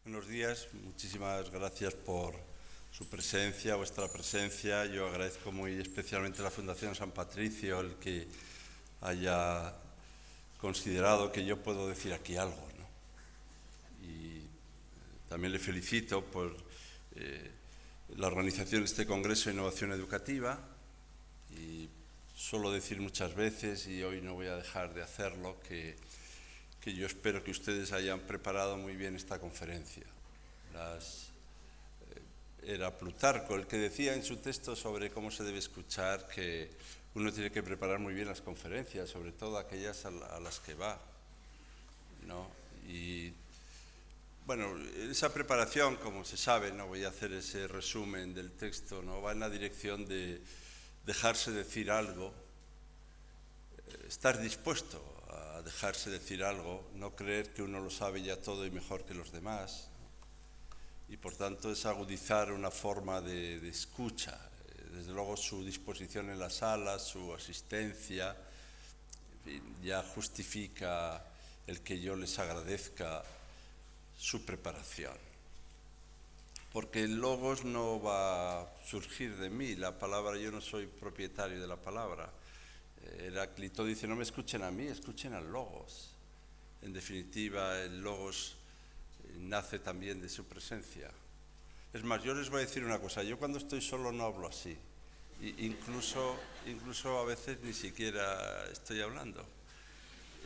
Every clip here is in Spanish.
Buenos días, muchísimas gracias por su presencia, vuestra presencia. Yo agradezco muy especialmente a la Fundación San Patricio el que haya considerado que yo puedo decir aquí algo, ¿no? Y también le felicito por la organización de este Congreso de Innovación Educativa y suelo decir muchas veces, y hoy no voy a dejar de hacerlo, que yo espero que ustedes hayan preparado muy bien esta conferencia. Era Plutarco el que decía en su texto sobre cómo se debe escuchar que uno tiene que preparar muy bien las conferencias, sobre todo aquellas a las que va, ¿no? Y bueno, esa preparación, como se sabe, no voy a hacer ese resumen del texto, ¿no? Va en la dirección de dejarse decir algo, estar dispuesto a dejarse decir algo, no creer que uno lo sabe ya todo y mejor que los demás, y por tanto es agudizar una forma de escucha. Desde luego su disposición en la sala, su asistencia, en fin, ya justifica el que yo les agradezca su preparación. Porque el logos no va a surgir de mí, la palabra, yo no soy propietario de la palabra. Heráclito dice, no me escuchen a mí, escuchen al logos. En definitiva, el logos nace también de su presencia. Es más, yo les voy a decir una cosa, yo cuando estoy solo no hablo así. Incluso a veces ni siquiera estoy hablando.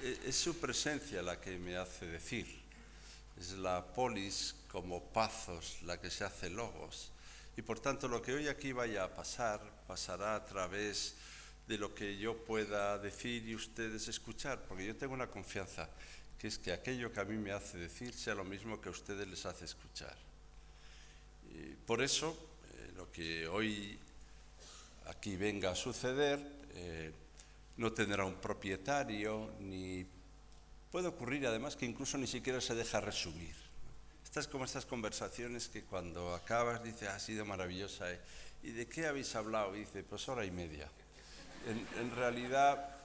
Es su presencia la que me hace decir. Es la polis como pathos la que se hace logos. Y por tanto lo que hoy aquí vaya a pasar, pasará a través de lo que yo pueda decir y ustedes escuchar, porque yo tengo una confianza, que es que aquello que a mí me hace decir sea lo mismo que a ustedes les hace escuchar. Y por eso, lo que hoy aquí venga a suceder no tendrá un propietario, ni puede ocurrir además que incluso ni siquiera se deja resumir. Estas como estas conversaciones que cuando acabas dices, ha sido maravillosa, ¿y de qué habéis hablado? Y dice, pues hora y media. En realidad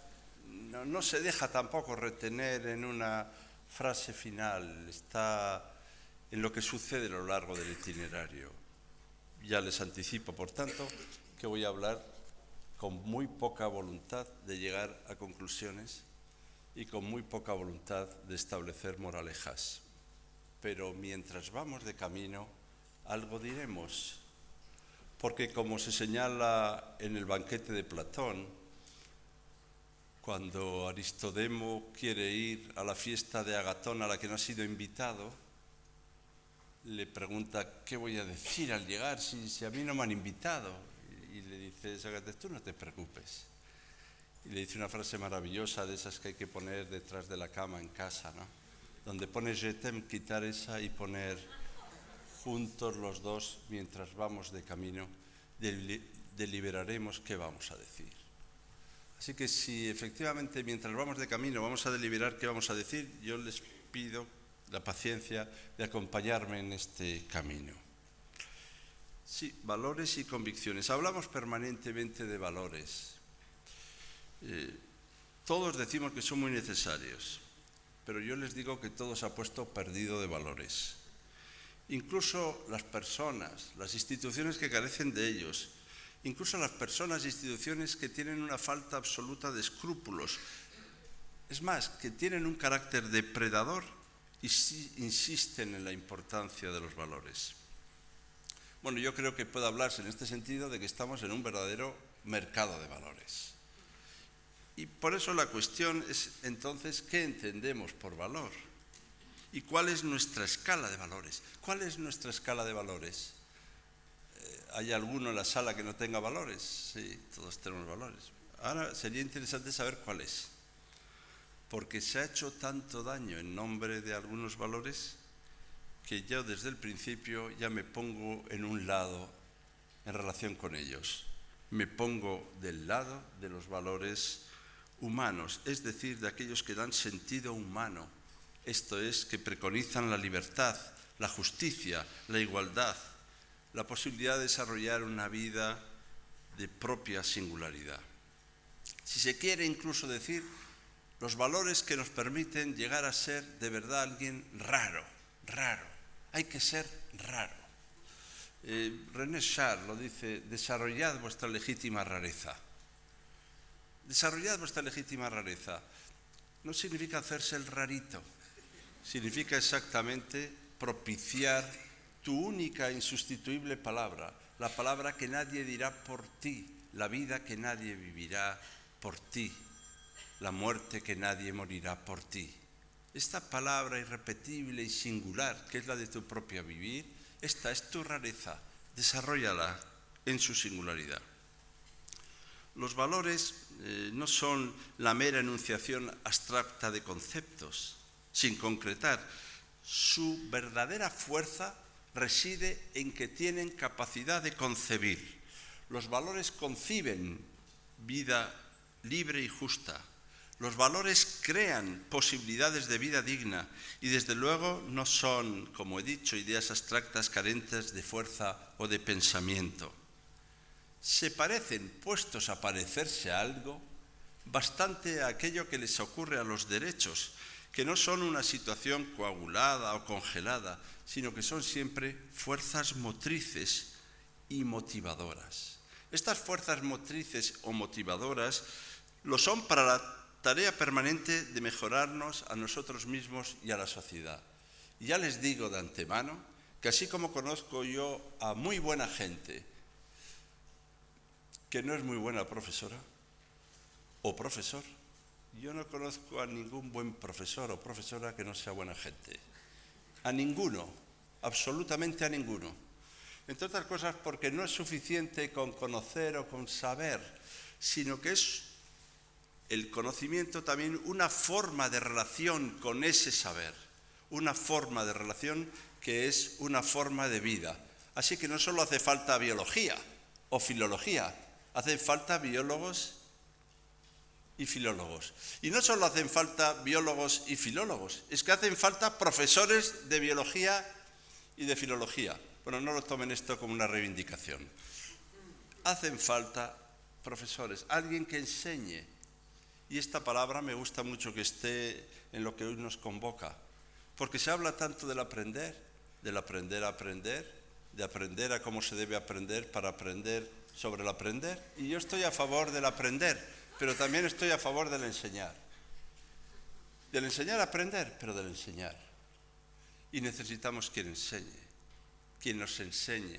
no se deja tampoco retener en una frase final, está en lo que sucede a lo largo del itinerario. Ya les anticipo, por tanto, que voy a hablar con muy poca voluntad de llegar a conclusiones y con muy poca voluntad de establecer moralejas. Pero mientras vamos de camino, algo diremos. Porque como se señala en el banquete de Platón, cuando Aristodemo quiere ir a la fiesta de Agatón a la que no ha sido invitado, le pregunta, ¿qué voy a decir al llegar si a mí no me han invitado? Y le dice Sócrates, tú no te preocupes. Y le dice una frase maravillosa de esas que hay que poner detrás de la cama en casa, ¿no? Donde pone je t'aime, quitar esa y poner juntos los dos, mientras vamos de camino, deliberaremos qué vamos a decir. Así que si efectivamente mientras vamos de camino vamos a deliberar qué vamos a decir, yo les pido la paciencia de acompañarme en este camino. Sí, valores y convicciones. Hablamos permanentemente de valores. Todos decimos que son muy necesarios, pero yo les digo que todo se ha puesto perdido de valores. Incluso las personas, las instituciones que carecen de ellos, incluso las personas e instituciones que tienen una falta absoluta de escrúpulos, es más, que tienen un carácter depredador y sí insisten en la importancia de los valores. Bueno, yo creo que puede hablarse en este sentido de que estamos en un verdadero mercado de valores. Y por eso la cuestión es entonces, ¿qué entendemos por valor? ¿Y cuál es nuestra escala de valores? ¿Cuál es nuestra escala de valores? ¿Hay alguno en la sala que no tenga valores? Sí, todos tenemos valores. Ahora sería interesante saber cuál es. Porque se ha hecho tanto daño en nombre de algunos valores que yo desde el principio ya me pongo en un lado en relación con ellos. Me pongo del lado de los valores humanos, es decir, de aquellos que dan sentido humano. Esto es, que preconizan la libertad, la justicia, la igualdad, la posibilidad de desarrollar una vida de propia singularidad. Si se quiere incluso decir, los valores que nos permiten llegar a ser de verdad alguien raro, hay que ser raro. René Char lo dice, desarrollad vuestra legítima rareza. Desarrollad vuestra legítima rareza. No significa hacerse el rarito, significa exactamente propiciar tu única e insustituible palabra, la palabra que nadie dirá por ti, la vida que nadie vivirá por ti, la muerte que nadie morirá por ti. Esta palabra irrepetible y singular, que es la de tu propio vivir, esta es tu rareza, desarróllala en su singularidad. Los valores no son la mera enunciación abstracta de conceptos, sin concretar. Su verdadera fuerza reside en que tienen capacidad de concebir. Los valores conciben vida libre y justa. Los valores crean posibilidades de vida digna y desde luego no son, como he dicho, ideas abstractas carentes de fuerza o de pensamiento. Se parecen, puestos a parecerse a algo, bastante a aquello que les ocurre a los derechos, que no son una situación coagulada o congelada, sino que son siempre fuerzas motrices y motivadoras. Estas fuerzas motrices o motivadoras lo son para la tarea permanente de mejorarnos a nosotros mismos y a la sociedad. Y ya les digo de antemano que así como conozco yo a muy buena gente, que no es muy buena profesora o profesor, yo no conozco a ningún buen profesor o profesora que no sea buena gente. A ninguno, absolutamente a ninguno. Entre otras cosas porque no es suficiente con conocer o con saber, sino que es el conocimiento también una forma de relación con ese saber, una forma de relación que es una forma de vida. Así que no solo hace falta biología o filología, hacen falta biólogos y filólogos. Y no solo hacen falta biólogos y filólogos, es que hacen falta profesores de biología y de filología. Bueno, no lo tomen esto como una reivindicación. Hacen falta profesores, alguien que enseñe. Y esta palabra me gusta mucho que esté en lo que hoy nos convoca, porque se habla tanto del aprender a aprender, de aprender a cómo se debe aprender para aprender sobre el aprender. Y yo estoy a favor del aprender, pero también estoy a favor del enseñar. Del enseñar a aprender, pero del enseñar. Y necesitamos quien enseñe, quien nos enseñe,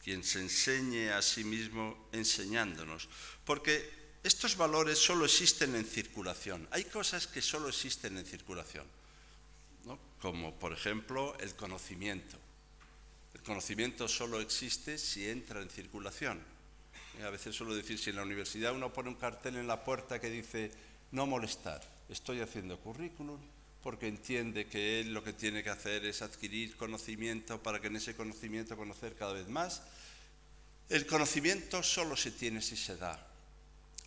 quien se enseñe a sí mismo enseñándonos. Porque estos valores solo existen en circulación. Hay cosas que solo existen en circulación, ¿no? Como por ejemplo el conocimiento. El conocimiento solo existe si entra en circulación. A veces suelo decir, si en la universidad uno pone un cartel en la puerta que dice no molestar, estoy haciendo currículum, porque entiende que él lo que tiene que hacer es adquirir conocimiento para que en ese conocimiento conocer cada vez más. El conocimiento solo se tiene si se da.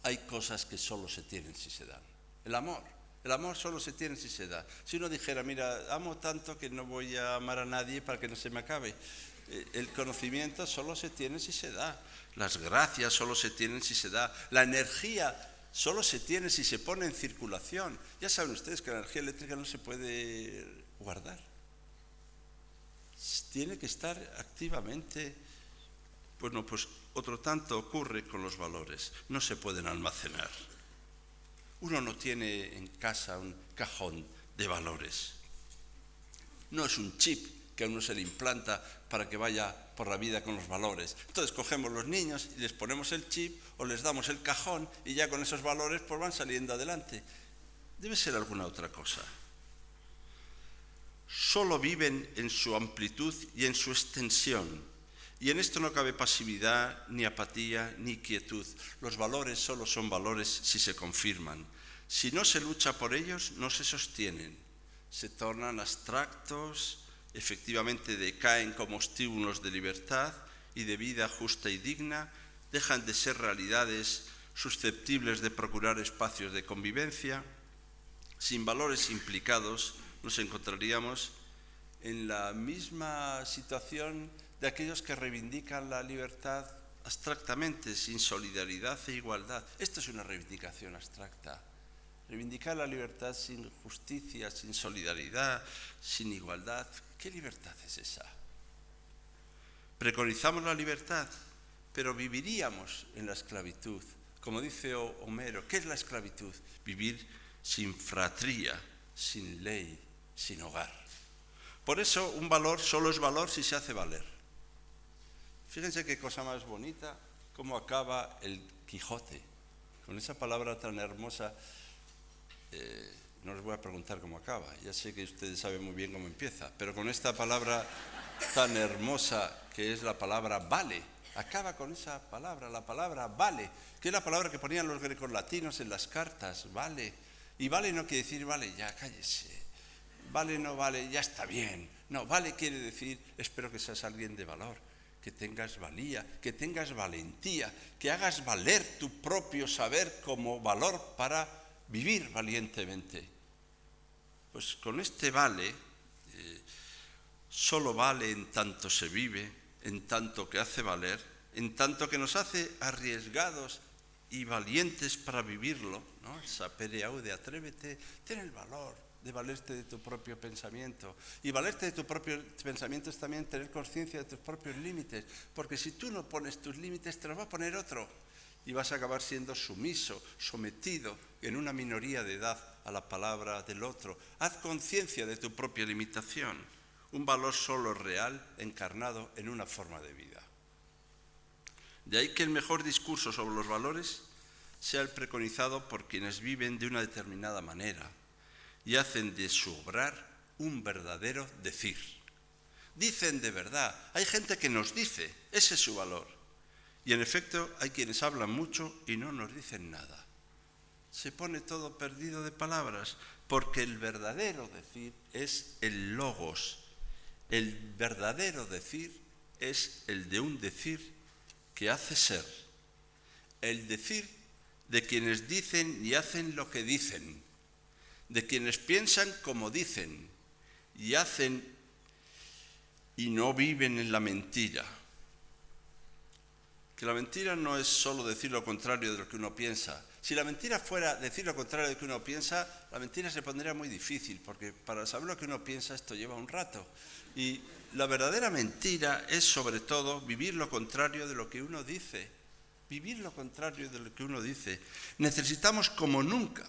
Hay cosas que solo se tienen si se dan. El amor solo se tiene si se da. Si uno dijera, mira, amo tanto que no voy a amar a nadie para que no se me acabe. El conocimiento solo se tiene si se da. Las gracias solo se tienen si se da. La energía solo se tiene si se pone en circulación. Ya saben ustedes que la energía eléctrica no se puede guardar. Tiene que estar activamente. Bueno, pues otro tanto ocurre con los valores. No se pueden almacenar. Uno no tiene en casa un cajón de valores. No es un chip que a uno se le implanta para que vaya por la vida con los valores. Entonces cogemos los niños y les ponemos el chip o les damos el cajón y ya con esos valores pues van saliendo adelante. Debe ser alguna otra cosa. Solo viven en su amplitud y en su extensión. Y en esto no cabe pasividad, ni apatía, ni quietud. Los valores solo son valores si se confirman. Si no se lucha por ellos, no se sostienen. Se tornan abstractos, efectivamente decaen como estímulos de libertad y de vida justa y digna, dejan de ser realidades susceptibles de procurar espacios de convivencia. Sin valores implicados, nos encontraríamos en la misma situación de aquellos que reivindican la libertad abstractamente, sin solidaridad e igualdad. Esto es una reivindicación abstracta. Reivindicar la libertad sin justicia, sin solidaridad, sin igualdad. ¿Qué libertad es esa? Preconizamos la libertad, pero viviríamos en la esclavitud. Como dice Homero, ¿qué es la esclavitud? Vivir sin fratría, sin ley, sin hogar. Por eso un valor solo es valor si se hace valer. Fíjense qué cosa más bonita, cómo acaba el Quijote. Con esa palabra tan hermosa, no les voy a preguntar cómo acaba, ya sé que ustedes saben muy bien cómo empieza, pero con esta palabra tan hermosa que es la palabra vale, acaba con esa palabra, la palabra vale, que es la palabra que ponían los grecolatinos en las cartas, vale. Y vale no quiere decir vale, ya cállese, vale no vale, ya está bien. No, vale quiere decir, espero que seas alguien de valor, que tengas valía, que tengas valentía, que hagas valer tu propio saber como valor para vivir valientemente. Pues con este vale, solo vale en tanto se vive, en tanto que hace valer, en tanto que nos hace arriesgados y valientes para vivirlo, ¿no? Sapere aude, atrévete, ten el valor de valerte de tu propio pensamiento. Y valerte de tu propio pensamiento es también tener conciencia de tus propios límites, porque si tú no pones tus límites, te los va a poner otro. Y vas a acabar siendo sumiso, sometido en una minoría de edad a la palabra del otro. Haz conciencia de tu propia limitación. Un valor solo real encarnado en una forma de vida. De ahí que el mejor discurso sobre los valores sea el preconizado por quienes viven de una determinada manera y hacen de su obrar un verdadero decir. Dicen de verdad, hay gente que nos dice, ese es su valor. Y en efecto hay quienes hablan mucho y no nos dicen nada. Se pone todo perdido de palabras, porque el verdadero decir es el logos. El verdadero decir es el de un decir que hace ser. El decir de quienes dicen y hacen lo que dicen, de quienes piensan como dicen y hacen y no viven en la mentira. Que la mentira no es solo decir lo contrario de lo que uno piensa. Si la mentira fuera decir lo contrario de lo que uno piensa, la mentira se pondría muy difícil, porque para saber lo que uno piensa esto lleva un rato. Y la verdadera mentira es sobre todo vivir lo contrario de lo que uno dice. Vivir lo contrario de lo que uno dice. Necesitamos como nunca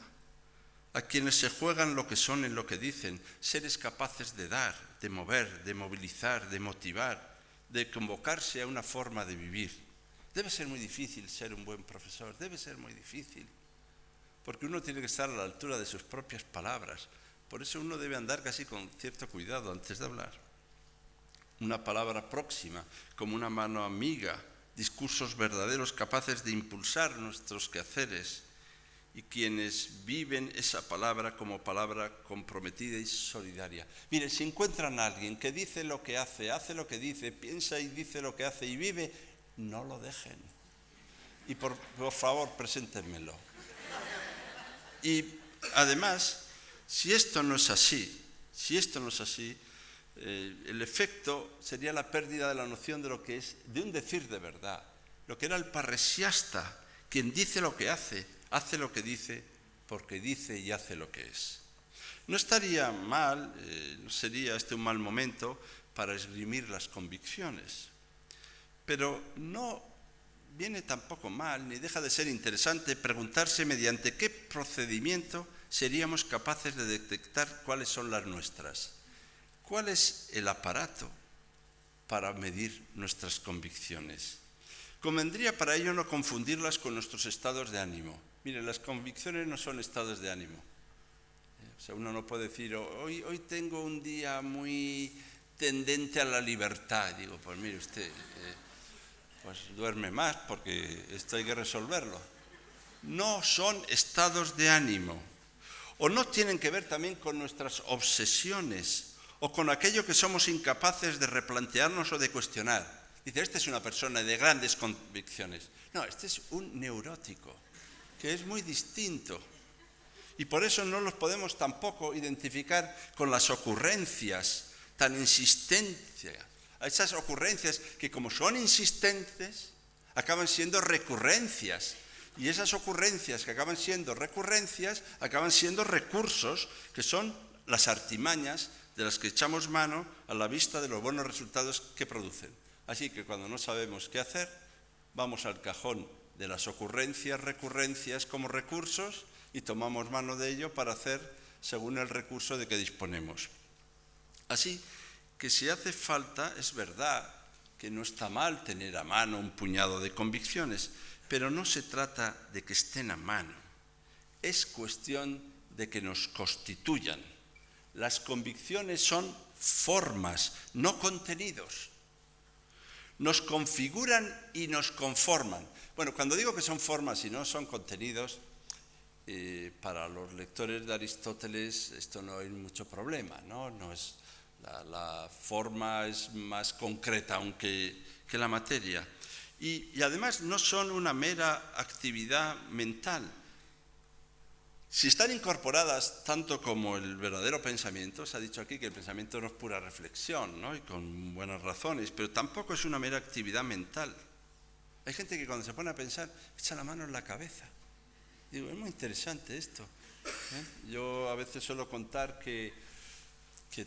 a quienes se juegan lo que son en lo que dicen, seres capaces de dar, de mover, de movilizar, de motivar, de convocarse a una forma de vivir. Debe ser muy difícil ser un buen profesor, debe ser muy difícil, porque uno tiene que estar a la altura de sus propias palabras. Por eso uno debe andar casi con cierto cuidado antes de hablar. Una palabra próxima, como una mano amiga, discursos verdaderos capaces de impulsar nuestros quehaceres, y quienes viven esa palabra como palabra comprometida y solidaria. Mire, si encuentran a alguien que dice lo que hace lo que dice, piensa y dice lo que hace y vive, no lo dejen. Y por favor, preséntenmelo. Y además, si esto no es así, el efecto sería la pérdida de la noción de lo que es de un decir de verdad. Lo que era el parresiasta, quien dice lo que hace lo que dice, porque dice y hace lo que es. No estaría mal, no sería este un mal momento para esgrimir las convicciones. Pero no viene tampoco mal, ni deja de ser interesante preguntarse mediante qué procedimiento seríamos capaces de detectar cuáles son las nuestras. ¿Cuál es el aparato para medir nuestras convicciones? Convendría para ello no confundirlas con nuestros estados de ánimo. Miren, las convicciones no son estados de ánimo. O sea, uno no puede decir, hoy tengo un día muy tendente a la libertad. Digo, pues mire usted, pues duerme más porque esto hay que resolverlo. No son estados de ánimo. O no tienen que ver también con nuestras obsesiones o con aquello que somos incapaces de replantearnos o de cuestionar. Dice, este es una persona de grandes convicciones. No, este es un neurótico, que es muy distinto. Y por eso no los podemos tampoco identificar con las ocurrencias tan insistentes. Esas ocurrencias que como son insistentes, acaban siendo recurrencias. Y esas ocurrencias que acaban siendo recurrencias, acaban siendo recursos, que son las artimañas de las que echamos mano a la vista de los buenos resultados que producen. Así que cuando no sabemos qué hacer, vamos al cajón de las ocurrencias, recurrencias como recursos y tomamos mano de ello para hacer según el recurso de que disponemos. Así que si hace falta, es verdad que no está mal tener a mano un puñado de convicciones, pero no se trata de que estén a mano, es cuestión de que nos constituyan. Las convicciones son formas, no contenidos. Nos configuran y nos conforman. Bueno, cuando digo que son formas y no son contenidos, para los lectores de Aristóteles esto no hay mucho problema, ¿no? No es, la forma es más concreta aunque que la materia. Y además no son una mera actividad mental. Si están incorporadas tanto como el verdadero pensamiento, se ha dicho aquí que el pensamiento no es pura reflexión, ¿no? Y con buenas razones, pero tampoco es una mera actividad mental. Hay gente que cuando se pone a pensar echa la mano en la cabeza. Digo, es muy interesante esto, ¿eh? Yo a veces suelo contar que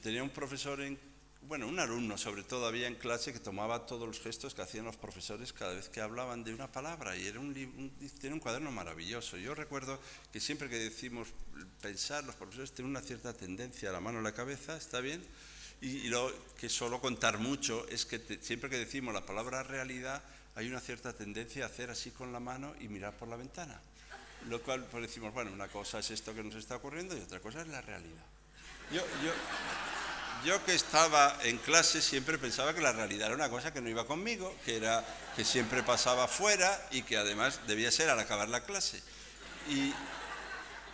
tenía un profesor, un alumno sobre todo había en clase que tomaba todos los gestos que hacían los profesores cada vez que hablaban de una palabra y era tiene un cuaderno maravilloso. Yo recuerdo que siempre que decimos pensar, los profesores tienen una cierta tendencia a la mano en la cabeza, ¿está bien? Y lo que suelo contar mucho es que siempre que decimos la palabra realidad hay una cierta tendencia a hacer así con la mano y mirar por la ventana. Lo cual pues decimos, bueno, una cosa es esto que nos está ocurriendo y otra cosa es la realidad. Yo que estaba en clase siempre pensaba que la realidad era una cosa que no iba conmigo, que siempre pasaba fuera y que además debía ser al acabar la clase.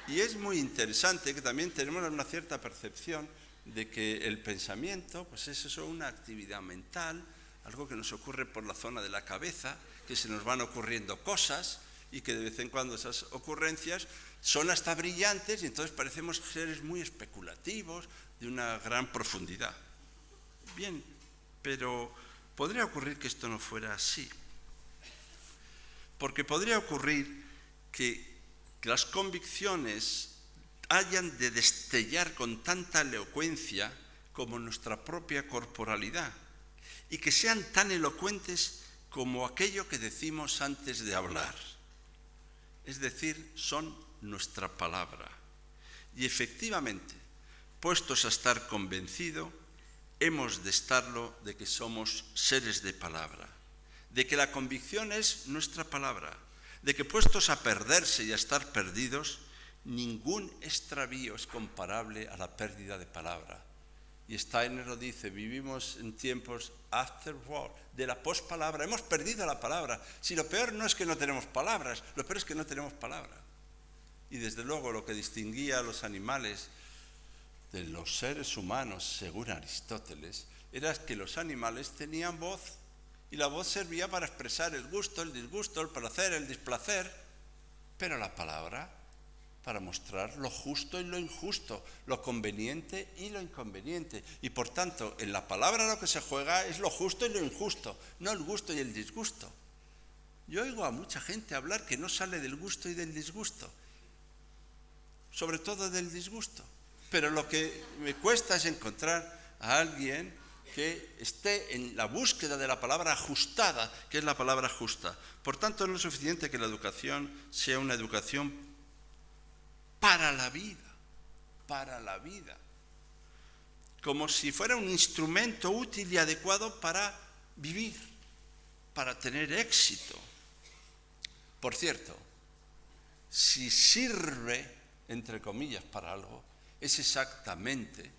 Y es muy interesante que también tenemos una cierta percepción de que el pensamiento pues es eso, una actividad mental, algo que nos ocurre por la zona de la cabeza, que se nos van ocurriendo cosas y que de vez en cuando esas ocurrencias son hasta brillantes y entonces parecemos seres muy especulativos, de una gran profundidad. Bien, pero podría ocurrir que esto no fuera así. Porque podría ocurrir que las convicciones hayan de destellar con tanta elocuencia como nuestra propia corporalidad y que sean tan elocuentes como aquello que decimos antes de hablar. Es decir, son nuestra palabra. Y efectivamente, puestos a estar convencido, hemos de estarlo de que somos seres de palabra, de que la convicción es nuestra palabra, de que puestos a perderse y a estar perdidos, ningún extravío es comparable a la pérdida de palabra. Y Steiner lo dice, vivimos en tiempos after word, de la pospalabra, hemos perdido la palabra. Si lo peor no es que no tenemos palabras, lo peor es que no tenemos palabra. Y desde luego lo que distinguía a los animales de los seres humanos, según Aristóteles, era que los animales tenían voz y la voz servía para expresar el gusto, el disgusto, el placer, el displacer, pero la palabra para mostrar lo justo y lo injusto, lo conveniente y lo inconveniente. Y por tanto, en la palabra lo que se juega es lo justo y lo injusto, no el gusto y el disgusto. Yo oigo a mucha gente hablar que no sale del gusto y del disgusto, sobre todo del disgusto. Pero lo que me cuesta es encontrar a alguien que esté en la búsqueda de la palabra ajustada, que es la palabra justa. Por tanto, no es suficiente que la educación sea una educación para la vida, como si fuera un instrumento útil y adecuado para vivir, para tener éxito. Por cierto, si sirve, entre comillas, para algo, es exactamente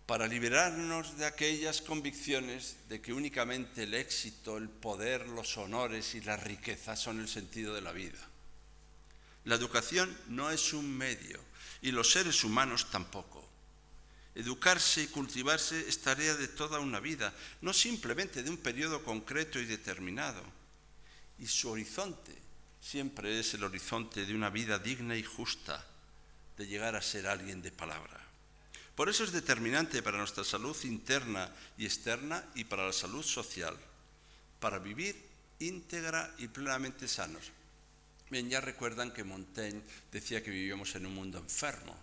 para liberarnos de aquellas convicciones de que únicamente el éxito, el poder, los honores y la riqueza son el sentido de la vida. La educación no es un medio y los seres humanos tampoco. Educarse y cultivarse es tarea de toda una vida, no simplemente de un periodo concreto y determinado. Y su horizonte siempre es el horizonte de una vida digna y justa, de llegar a ser alguien de palabra. Por eso es determinante para nuestra salud interna y externa y para la salud social, para vivir íntegra y plenamente sanos. Bien, ya recuerdan que Montaigne decía que vivíamos en un mundo enfermo,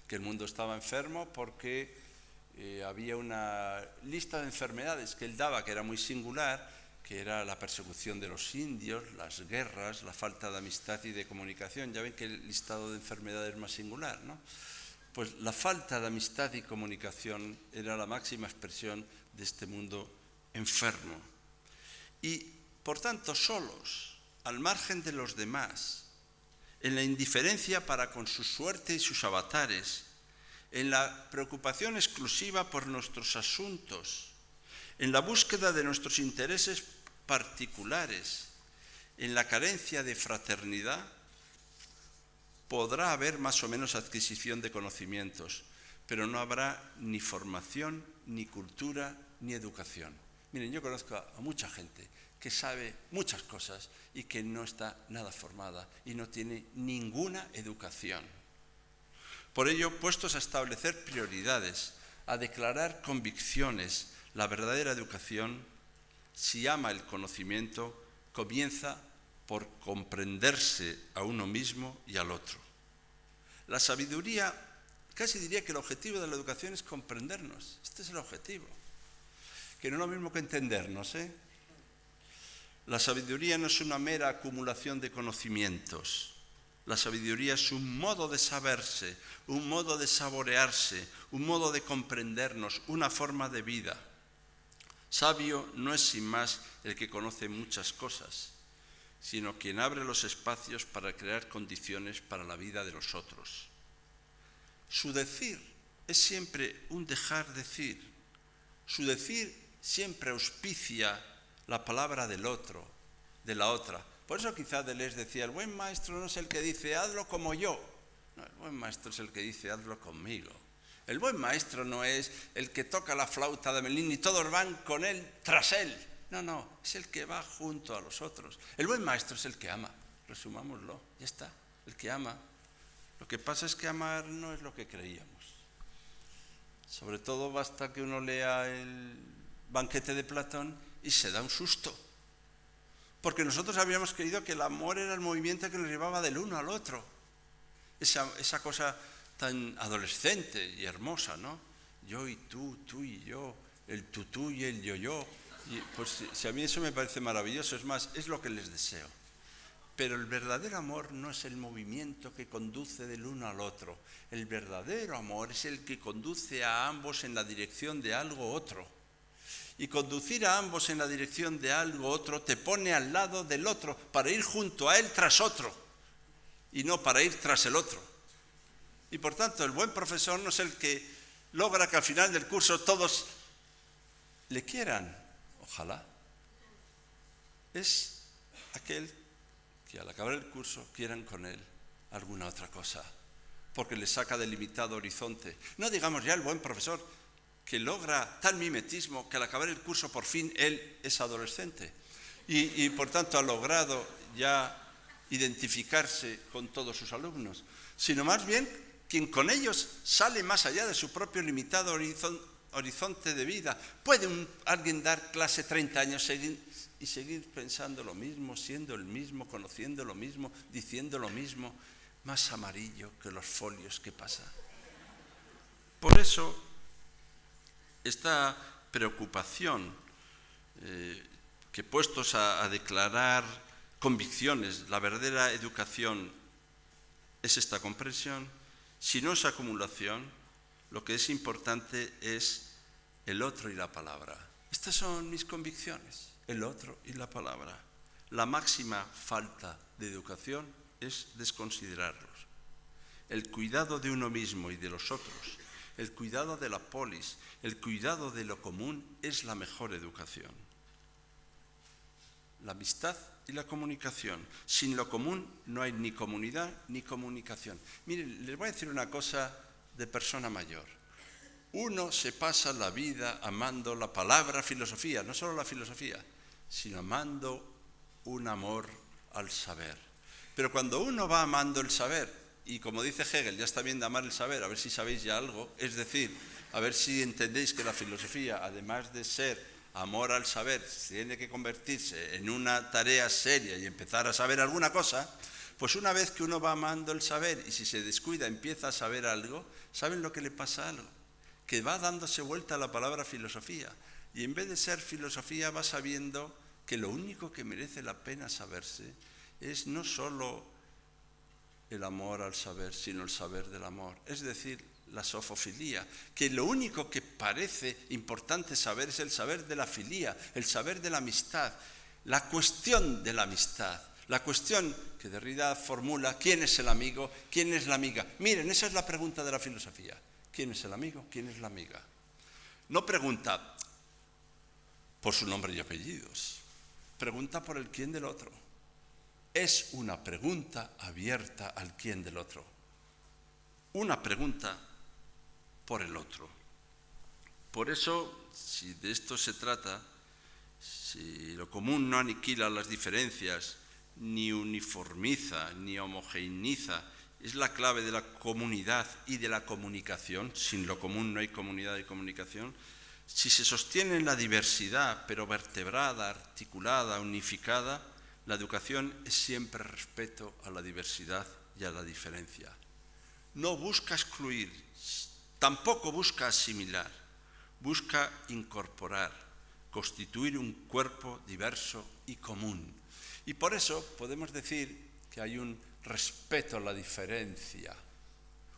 que el mundo estaba enfermo porque había una lista de enfermedades que él daba que era muy singular, que era la persecución de los indios, las guerras, la falta de amistad y de comunicación. Ya ven que el listado de enfermedades es más singular, ¿no? Pues la falta de amistad y comunicación era la máxima expresión de este mundo enfermo. Y, por tanto, solos, al margen de los demás, en la indiferencia para con su suerte y sus avatares, en la preocupación exclusiva por nuestros asuntos, en la búsqueda de nuestros intereses particulares, en la carencia de fraternidad, podrá haber más o menos adquisición de conocimientos, pero no habrá ni formación, ni cultura, ni educación. Miren, yo conozco a mucha gente que sabe muchas cosas y que no está nada formada y no tiene ninguna educación. Por ello, puestos a establecer prioridades, a declarar convicciones, la verdadera educación, si ama el conocimiento, comienza por comprenderse a uno mismo y al otro. La sabiduría, casi diría que el objetivo de la educación es comprendernos. Este es el objetivo, que no es lo mismo que entendernos, ¿eh? La sabiduría no es una mera acumulación de conocimientos. La sabiduría es un modo de saberse, un modo de saborearse, un modo de comprendernos, una forma de vida. Sabio no es sin más el que conoce muchas cosas, sino quien abre los espacios para crear condiciones para la vida de los otros. Su decir es siempre un dejar decir. Su decir siempre auspicia la palabra del otro, de la otra. Por eso quizá Deleuze decía, el buen maestro no es el que dice, hazlo como yo. No, el buen maestro es el que dice, hazlo conmigo. El buen maestro no es el que toca la flauta de Melín y todos van con él, tras él. No, es el que va junto a los otros. El buen maestro es el que ama, resumámoslo, ya está, el que ama. Lo que pasa es que amar no es lo que creíamos. Sobre todo basta que uno lea el banquete de Platón y se da un susto. Porque nosotros habíamos creído que el amor era el movimiento que nos llevaba del uno al otro. Esa cosa tan adolescente y hermosa, ¿no? Yo y tú y yo, el tú y el yo. Y pues si a mí eso me parece maravilloso, es más, es lo que les deseo. Pero el verdadero amor no es el movimiento que conduce del uno al otro. El verdadero amor es el que conduce a ambos en la dirección de algo otro. Y conducir a ambos en la dirección de algo otro te pone al lado del otro para ir junto a él tras otro y no para ir tras el otro. Y por tanto, el buen profesor no es el que logra que al final del curso todos le quieran, ojalá. Es aquel que al acabar el curso quieran con él alguna otra cosa, porque le saca del limitado horizonte. No digamos ya el buen profesor que logra tal mimetismo que al acabar el curso por fin él es adolescente y por tanto ha logrado ya identificarse con todos sus alumnos, sino más bien quien con ellos sale más allá de su propio limitado horizonte de vida. ¿Puede alguien dar clase 30 años y seguir pensando lo mismo, siendo el mismo, conociendo lo mismo, diciendo lo mismo, más amarillo que los folios que pasan? Por eso, esta preocupación que puestos a declarar convicciones, la verdadera educación es esta comprensión, si no es acumulación, lo que es importante es el otro y la palabra. Estas son mis convicciones, el otro y la palabra. La máxima falta de educación es desconsiderarlos. El cuidado de uno mismo y de los otros, el cuidado de la polis, el cuidado de lo común es la mejor educación. La amistad y la comunicación. Sin lo común no hay ni comunidad ni comunicación. Miren, les voy a decir una cosa de persona mayor. Uno se pasa la vida amando la palabra filosofía, no solo la filosofía, sino amando un amor al saber. Pero cuando uno va amando el saber, y como dice Hegel, ya está bien de amar el saber, a ver si sabéis ya algo, es decir, a ver si entendéis que la filosofía, además de ser amor al saber, tiene que convertirse en una tarea seria y empezar a saber alguna cosa, Pues una vez que uno va amando el saber y si se descuida empieza a saber algo, ¿saben lo que le pasa a algo? Que va dándose vuelta a la palabra filosofía y en vez de ser filosofía va sabiendo que lo único que merece la pena saberse es no solo el amor al saber, sino el saber del amor, es decir, la sofofilía, que lo único que parece importante saber es el saber de la filía, el saber de la amistad, la cuestión de la amistad, la cuestión que Derrida formula, ¿quién es el amigo? ¿Quién es la amiga? Miren, esa es la pregunta de la filosofía. ¿Quién es el amigo? ¿Quién es la amiga? No pregunta por su nombre y apellidos, pregunta por el quién del otro. Es una pregunta abierta al quién del otro. Una pregunta por el otro. Por eso, si de esto se trata, si lo común no aniquila las diferencias, ni uniformiza, ni homogeneiza, es la clave de la comunidad y de la comunicación. Sin lo común no hay comunidad y comunicación. Si se sostiene en la diversidad, pero vertebrada, articulada, unificada, la educación es siempre respeto a la diversidad y a la diferencia. No busca excluir, tampoco busca asimilar, busca incorporar, constituir un cuerpo diverso y común. Y por eso podemos decir que hay un respeto a la diferencia,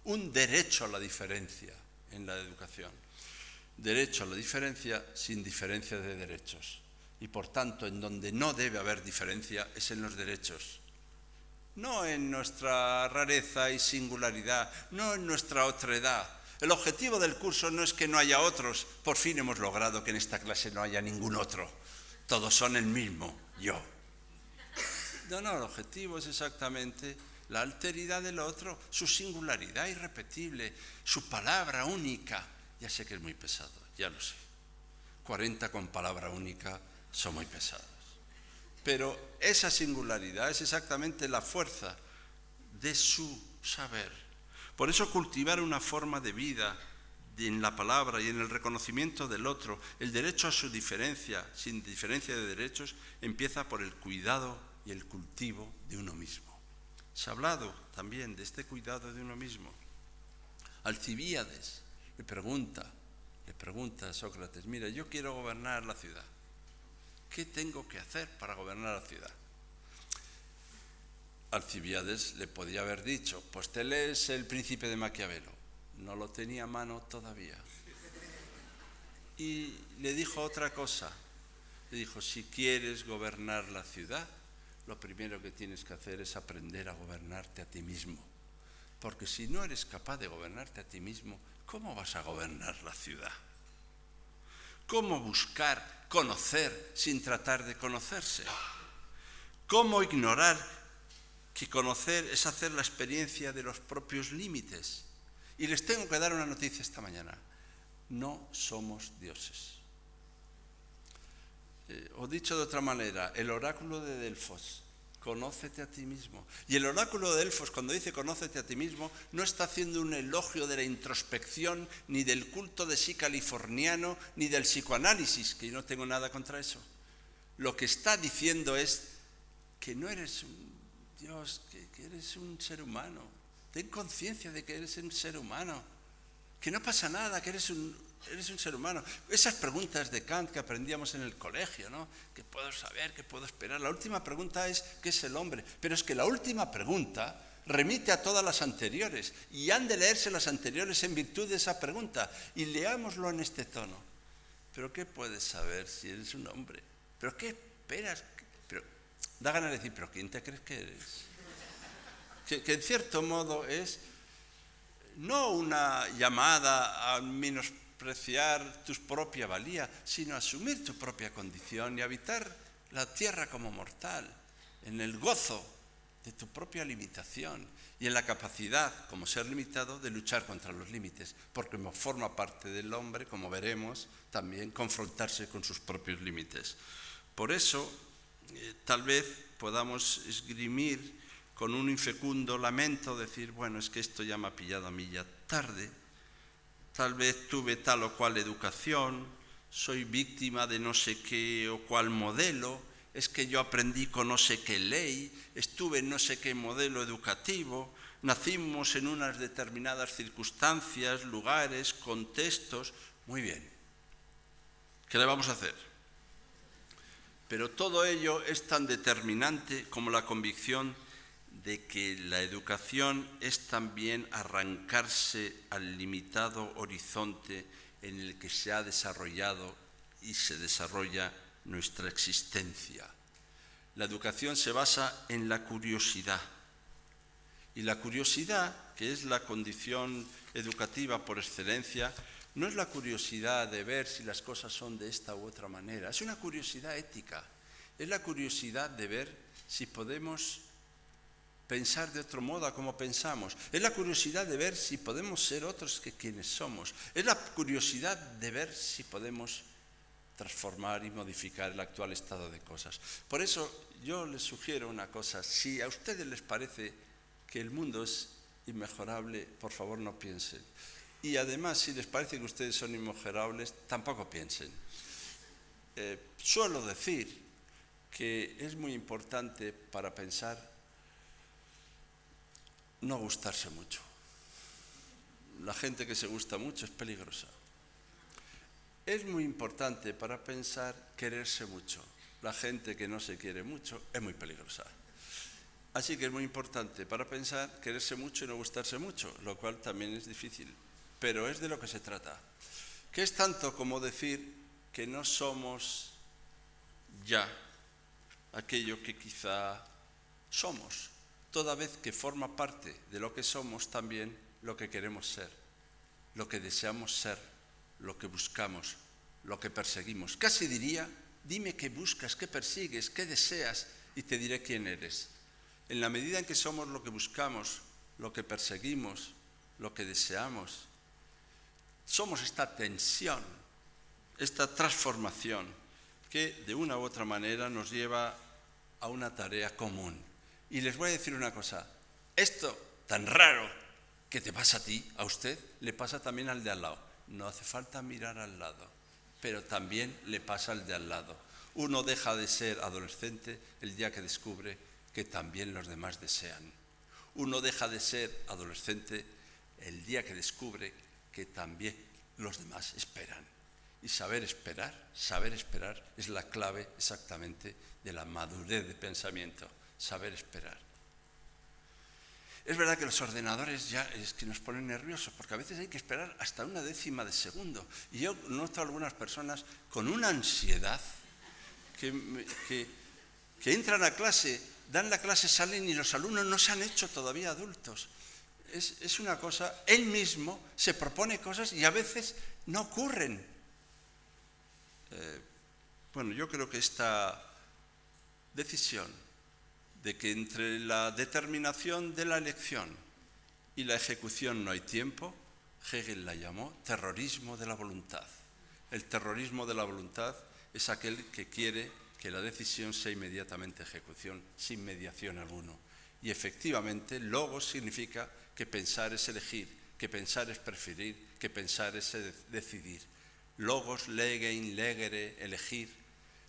un derecho a la diferencia en la educación. Derecho a la diferencia sin diferencia de derechos. Y por tanto, en donde no debe haber diferencia es en los derechos. No en nuestra rareza y singularidad, no en nuestra otredad. El objetivo del curso no es que no haya otros, por fin hemos logrado que en esta clase no haya ningún otro. Todos son el mismo, yo. No, el objetivo es exactamente la alteridad del otro, su singularidad irrepetible, su palabra única. Ya sé que es muy pesado, ya lo sé. 40 con palabra única son muy pesados. Pero esa singularidad es exactamente la fuerza de su saber. Por eso cultivar una forma de vida en la palabra y en el reconocimiento del otro, el derecho a su diferencia, sin diferencia de derechos, empieza por el cuidado y el cultivo de uno mismo. Se ha hablado también de este cuidado de uno mismo. Alcibíades le pregunta a Sócrates, mira, yo quiero gobernar la ciudad. ¿Qué tengo que hacer para gobernar la ciudad? Alcibíades le podía haber dicho, pues te lees El Príncipe de Maquiavelo. No lo tenía a mano todavía. Y le dijo otra cosa. Le dijo, si quieres gobernar la ciudad, lo primero que tienes que hacer es aprender a gobernarte a ti mismo. Porque si no eres capaz de gobernarte a ti mismo, ¿cómo vas a gobernar la ciudad? ¿Cómo buscar conocer sin tratar de conocerse? ¿Cómo ignorar que conocer es hacer la experiencia de los propios límites? Y les tengo que dar una noticia esta mañana. No somos dioses. O dicho de otra manera, el oráculo de Delfos, conócete a ti mismo. Y el oráculo de Delfos, cuando dice conócete a ti mismo, no está haciendo un elogio de la introspección, ni del culto de sí californiano, ni del psicoanálisis, que yo no tengo nada contra eso. Lo que está diciendo es que no eres un Dios, que eres un ser humano. Ten conciencia de que eres un ser humano. Que no pasa nada, que eres un ser humano. Esas preguntas de Kant que aprendíamos en el colegio, ¿no? ¿Qué puedo saber? ¿Qué puedo esperar? La última pregunta es, ¿qué es el hombre? Pero es que la última pregunta remite a todas las anteriores y han de leerse las anteriores en virtud de esa pregunta. Y leámoslo en este tono. ¿Pero qué puedes saber si eres un hombre? ¿Pero qué esperas? Pero, da ganas de decir, ¿pero quién te crees que eres? Que en cierto modo es no una llamada a menospreciar tu propia valía, sino a asumir tu propia condición y habitar la tierra como mortal, en el gozo de tu propia limitación y en la capacidad, como ser limitado, de luchar contra los límites, porque forma parte del hombre, como veremos, también confrontarse con sus propios límites. Por eso, tal vez podamos esgrimir con un infecundo lamento, decir, bueno, es que esto ya me ha pillado a mí ya tarde, tal vez tuve tal o cual educación, soy víctima de no sé qué o cual modelo, es que yo aprendí con no sé qué ley, estuve en no sé qué modelo educativo, nacimos en unas determinadas circunstancias, lugares, contextos. Muy bien. ¿Qué le vamos a hacer? Pero todo ello es tan determinante como la convicción de que la educación es también arrancarse al limitado horizonte en el que se ha desarrollado y se desarrolla nuestra existencia. La educación se basa en la curiosidad. Y la curiosidad, que es la condición educativa por excelencia, no es la curiosidad de ver si las cosas son de esta u otra manera, es una curiosidad ética, es la curiosidad de ver si podemos pensar de otro modo a como pensamos, es la curiosidad de ver si podemos ser otros que quienes somos, es la curiosidad de ver si podemos transformar y modificar el actual estado de cosas. Por eso yo les sugiero una cosa, si a ustedes les parece que el mundo es inmejorable, por favor no piensen. Y además, si les parece que ustedes son inmejorables, tampoco piensen. Suelo decir que es muy importante para pensar no gustarse mucho. La gente que se gusta mucho es peligrosa. Es muy importante para pensar quererse mucho. La gente que no se quiere mucho es muy peligrosa. Así que es muy importante para pensar quererse mucho y no gustarse mucho, lo cual también es difícil. Pero es de lo que se trata, que es tanto como decir que no somos ya aquello que quizá somos, toda vez que forma parte de lo que somos también lo que queremos ser, lo que deseamos ser, lo que buscamos, lo que perseguimos. Casi diría, dime qué buscas, qué persigues, qué deseas y te diré quién eres. En la medida en que somos lo que buscamos, lo que perseguimos, lo que deseamos, somos esta tensión, esta transformación que de una u otra manera nos lleva a una tarea común. Y les voy a decir una cosa, esto tan raro que te pasa a ti, a usted, le pasa también al de al lado. No hace falta mirar al lado, pero también le pasa al de al lado. Uno deja de ser adolescente el día que descubre que también los demás desean. Uno deja de ser adolescente el día que descubre que también los demás esperan. Y saber esperar es la clave exactamente de la madurez de pensamiento, saber esperar. Es verdad que los ordenadores ya es que nos ponen nerviosos, porque a veces hay que esperar hasta una décima de segundo. Y yo noto a algunas personas con una ansiedad que entran a clase, dan la clase, salen y los alumnos no se han hecho todavía adultos. Es una cosa, él mismo se propone cosas y a veces no ocurren. Bueno, yo creo que esta decisión de que entre la determinación de la elección y la ejecución no hay tiempo, Hegel la llamó terrorismo de la voluntad. El terrorismo de la voluntad es aquel que quiere que la decisión sea inmediatamente ejecución, sin mediación alguna. Y efectivamente, logos significa que pensar es elegir, que pensar es preferir, que pensar es decidir. Logos, legein, legere, elegir,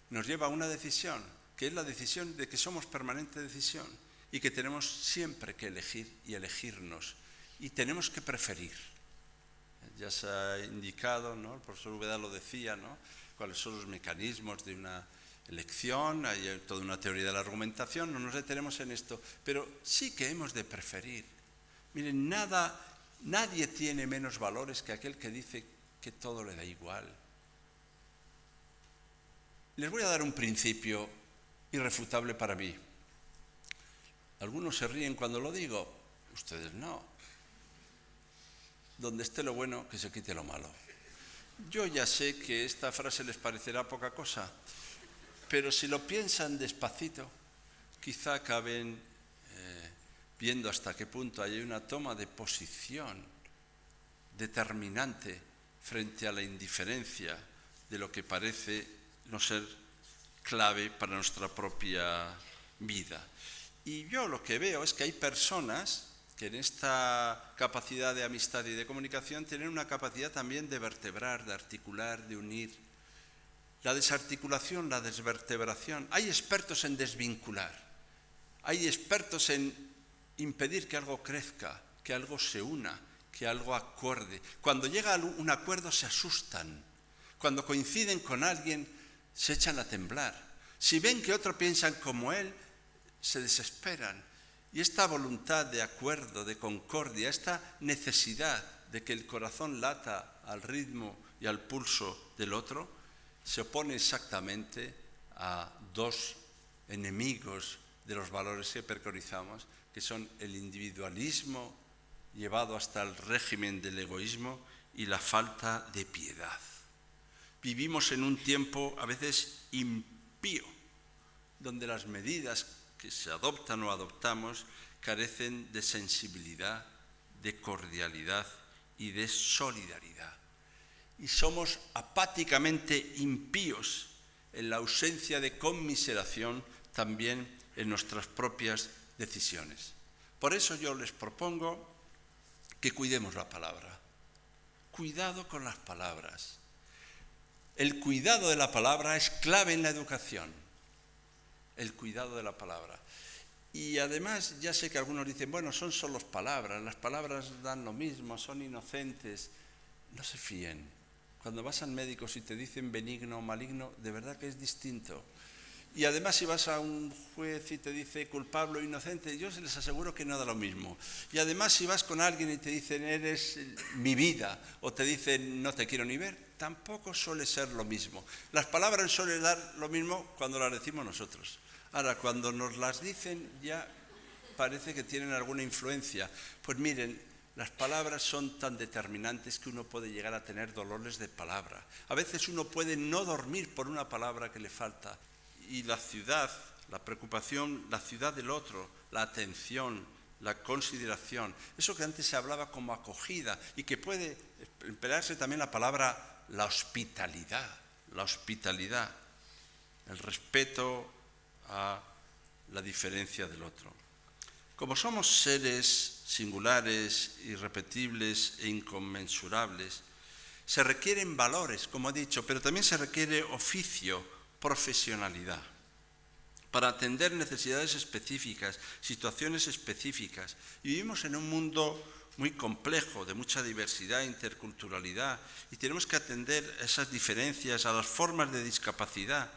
nos lleva a una decisión, que es la decisión de que somos permanente decisión y que tenemos siempre que elegir y elegirnos y tenemos que preferir. Ya se ha indicado, ¿no? El profesor Úbeda lo decía, ¿no? Cuáles son los mecanismos de una elección, hay toda una teoría de la argumentación, no nos detenemos en esto, pero sí que hemos de preferir. Miren, nadie tiene menos valores que aquel que dice que todo le da igual. Les voy a dar un principio irrefutable para mí. Algunos se ríen cuando lo digo, ustedes no. Donde esté lo bueno, que se quite lo malo. Yo ya sé que esta frase les parecerá poca cosa, pero si lo piensan despacito, quizá acaben viendo hasta qué punto hay una toma de posición determinante frente a la indiferencia de lo que parece no ser clave para nuestra propia vida. Y yo lo que veo es que hay personas que en esta capacidad de amistad y de comunicación tienen una capacidad también de vertebrar, de articular, de unir. la desarticulación, la desvertebración. Hay expertos en desvincular, hay expertos en impedir que algo crezca, que algo se una, que algo acuerde. Cuando llega a un acuerdo se asustan, cuando coinciden con alguien se echan a temblar. Si ven que otros piensan como él, se desesperan. Y esta voluntad de acuerdo, de concordia, esta necesidad de que el corazón lata al ritmo y al pulso del otro, se opone exactamente a dos enemigos de los valores que preconizamos, que son el individualismo llevado hasta el régimen del egoísmo y la falta de piedad. Vivimos en un tiempo a veces impío, donde las medidas que se adoptan o adoptamos carecen de sensibilidad, de cordialidad y de solidaridad. Y somos apáticamente impíos en la ausencia de conmiseración también en nuestras propias decisiones. Por eso yo les propongo que cuidemos la palabra. Cuidado con las palabras. El cuidado de la palabra es clave en la educación. El cuidado de la palabra. Y además, ya sé que algunos dicen, bueno, son solo palabras, las palabras dan lo mismo, son inocentes. No se fíen. Cuando vas al médico, si te dicen benigno o maligno, de verdad que es distinto. Y además, si vas a un juez y te dice culpable o inocente, yo les aseguro que no da lo mismo. Y además, si vas con alguien y te dicen eres mi vida, o te dicen no te quiero ni ver, tampoco suele ser lo mismo. Las palabras suelen dar lo mismo cuando las decimos nosotros. Ahora, cuando nos las dicen ya parece que tienen alguna influencia. Pues miren, las palabras son tan determinantes que uno puede llegar a tener dolores de palabra. A veces uno puede no dormir por una palabra que le falta. Y la ciudad, la preocupación, la ciudad del otro, la atención, la consideración, eso que antes se hablaba como acogida y que puede emplearse también la palabra la hospitalidad, el respeto a la diferencia del otro. Como somos seres singulares, irrepetibles e inconmensurables, se requieren valores, como he dicho, pero también se requiere oficio, profesionalidad, para atender necesidades específicas, situaciones específicas. Y vivimos en un mundo muy complejo, de mucha diversidad e interculturalidad, y tenemos que atender esas diferencias, a las formas de discapacidad.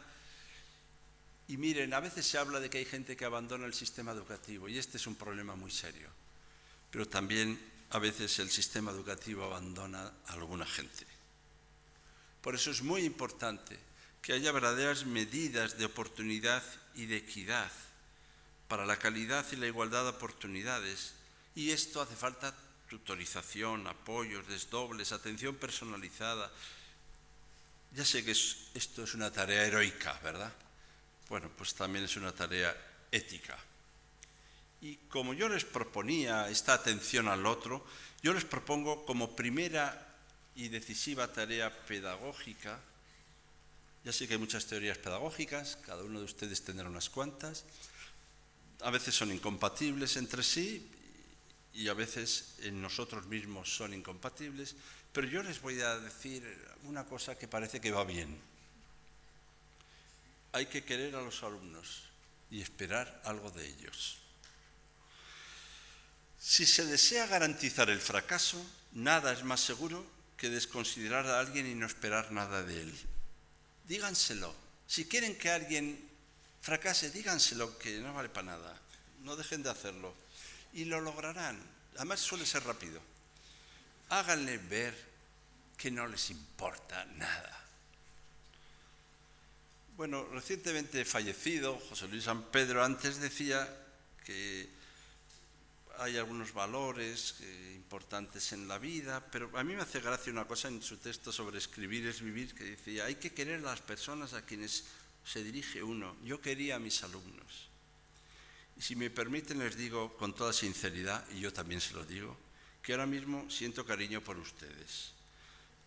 Y miren, a veces se habla de que hay gente que abandona el sistema educativo, y este es un problema muy serio. Pero también a veces el sistema educativo abandona a alguna gente. Por eso es muy importante que haya verdaderas medidas de oportunidad y de equidad para la calidad y la igualdad de oportunidades. Y esto hace falta tutorización, apoyos, desdobles, atención personalizada. Ya sé que esto es una tarea heroica, ¿verdad? Bueno, pues también es una tarea ética. Y como yo les proponía esta atención al otro, yo les propongo como primera y decisiva tarea pedagógica. Ya sé que hay muchas teorías pedagógicas, cada uno de ustedes tendrá unas cuantas. A veces son incompatibles entre sí y a veces en nosotros mismos son incompatibles, pero yo les voy a decir una cosa que parece que va bien. Hay que querer a los alumnos y esperar algo de ellos. Si se desea garantizar el fracaso, nada es más seguro que desconsiderar a alguien y no esperar nada de él. Díganselo. Si quieren que alguien fracase, díganselo, que no vale para nada. No dejen de hacerlo. Y lo lograrán. Además suele ser rápido. Háganle ver que no les importa nada. Bueno, recientemente fallecido, José Luis San Pedro antes decía que hay algunos valores importantes en la vida, pero a mí me hace gracia una cosa en su texto sobre escribir es vivir, que decía, hay que querer a las personas a quienes se dirige uno. Yo quería a mis alumnos. Y si me permiten les digo con toda sinceridad, y yo también se lo digo, que ahora mismo siento cariño por ustedes.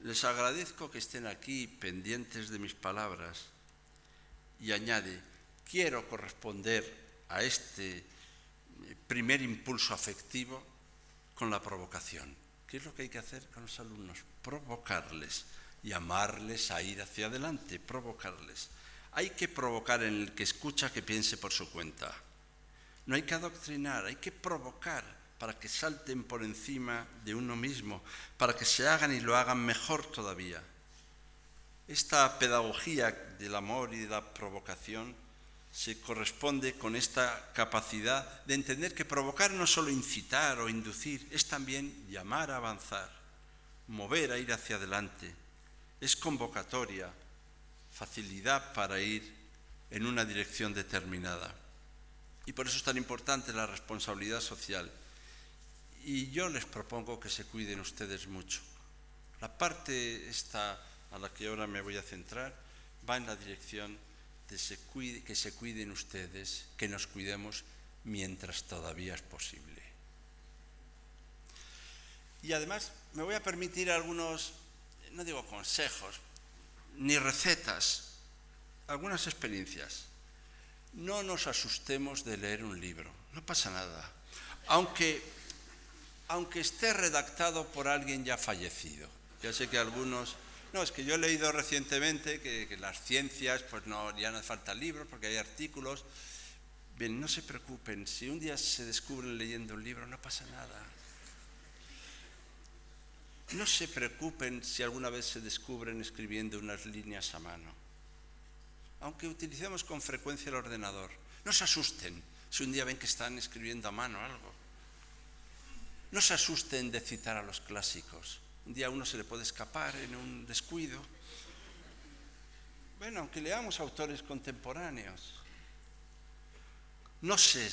Les agradezco que estén aquí pendientes de mis palabras. Y añade, quiero corresponder a este primer impulso afectivo con la provocación. ¿Qué es lo que hay que hacer con los alumnos? Provocarles. llamarles a ir hacia adelante, provocarles. Hay que provocar en el que escucha que piense por su cuenta. No hay que adoctrinar, hay que provocar para que salten por encima de uno mismo, para que se hagan y lo hagan mejor todavía. Esta pedagogía del amor y de la provocación se corresponde con esta capacidad de entender que provocar no es solo incitar o inducir, es también llamar a avanzar, mover a ir hacia adelante. Es convocatoria, facilidad para ir en una dirección determinada. Y por eso es tan importante la responsabilidad social. Y yo les propongo que se cuiden ustedes mucho. La parte esta a la que ahora me voy a centrar va en la dirección de que se cuiden ustedes, que nos cuidemos mientras todavía es posible. Y además me voy a permitir algunos, no digo consejos, ni recetas, algunas experiencias. No nos asustemos de leer un libro, no pasa nada. Aunque esté redactado por alguien ya fallecido. Ya sé que algunos... No, es que yo he leído recientemente que las ciencias, pues no, ya no hace falta libros porque hay artículos. Bien, no se preocupen, si un día se descubren leyendo un libro, no pasa nada. No se preocupen si alguna vez se descubren escribiendo unas líneas a mano. Aunque utilicemos con frecuencia el ordenador, no se asusten si un día ven que están escribiendo a mano algo. No se asusten de citar a los clásicos. Un día a uno se le puede escapar en un descuido. Bueno, aunque leamos autores contemporáneos, no se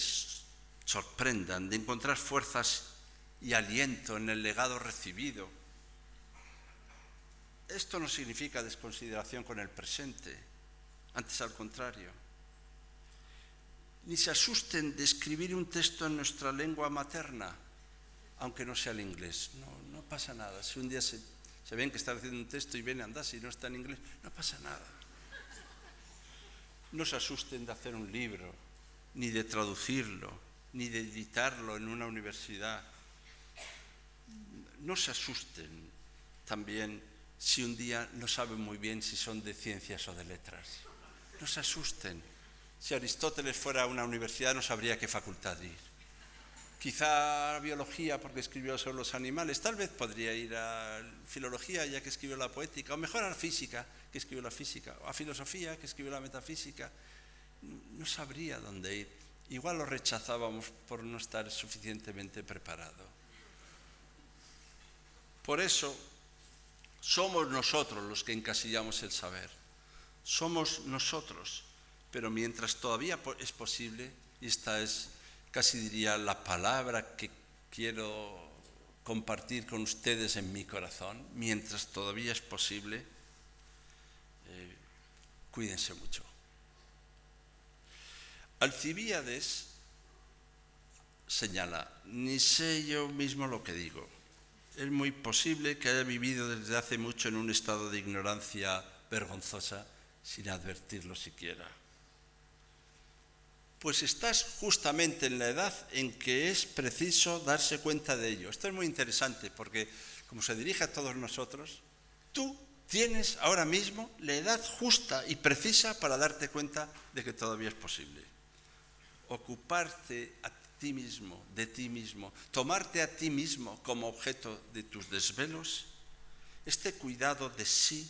sorprendan de encontrar fuerzas y aliento en el legado recibido. Esto no significa desconsideración con el presente, antes al contrario. Ni se asusten de escribir un texto en nuestra lengua materna, aunque no sea el inglés. No pasa nada. Si un día se ven que están haciendo un texto y viene a andar, si no está en inglés, no pasa nada. No se asusten de hacer un libro, ni de traducirlo, ni de editarlo en una universidad. No se asusten también si un día no saben muy bien si son de ciencias o de letras. No se asusten. Si Aristóteles fuera a una universidad no sabría qué facultad ir. Quizá a biología porque escribió sobre los animales, tal vez podría ir a filología ya que escribió la poética, o mejor a la física que escribió la física, o a filosofía que escribió la metafísica. No sabría dónde ir. Igual lo rechazábamos por no estar suficientemente preparado. Por eso somos nosotros los que encasillamos el saber. Somos nosotros, pero mientras todavía es posible, y esta es casi diría la palabra que quiero compartir con ustedes en mi corazón, mientras todavía es posible, cuídense mucho. Alcibíades señala, ni sé yo mismo lo que digo. Es muy posible que haya vivido desde hace mucho en un estado de ignorancia vergonzosa sin advertirlo siquiera. Pues estás justamente en la edad en que es preciso darse cuenta de ello. Esto es muy interesante porque, como se dirige a todos nosotros, tú tienes ahora mismo la edad justa y precisa para darte cuenta de que todavía es posible. Ocuparte a ti mismo, de ti mismo, tomarte a ti mismo como objeto de tus desvelos, este cuidado de sí.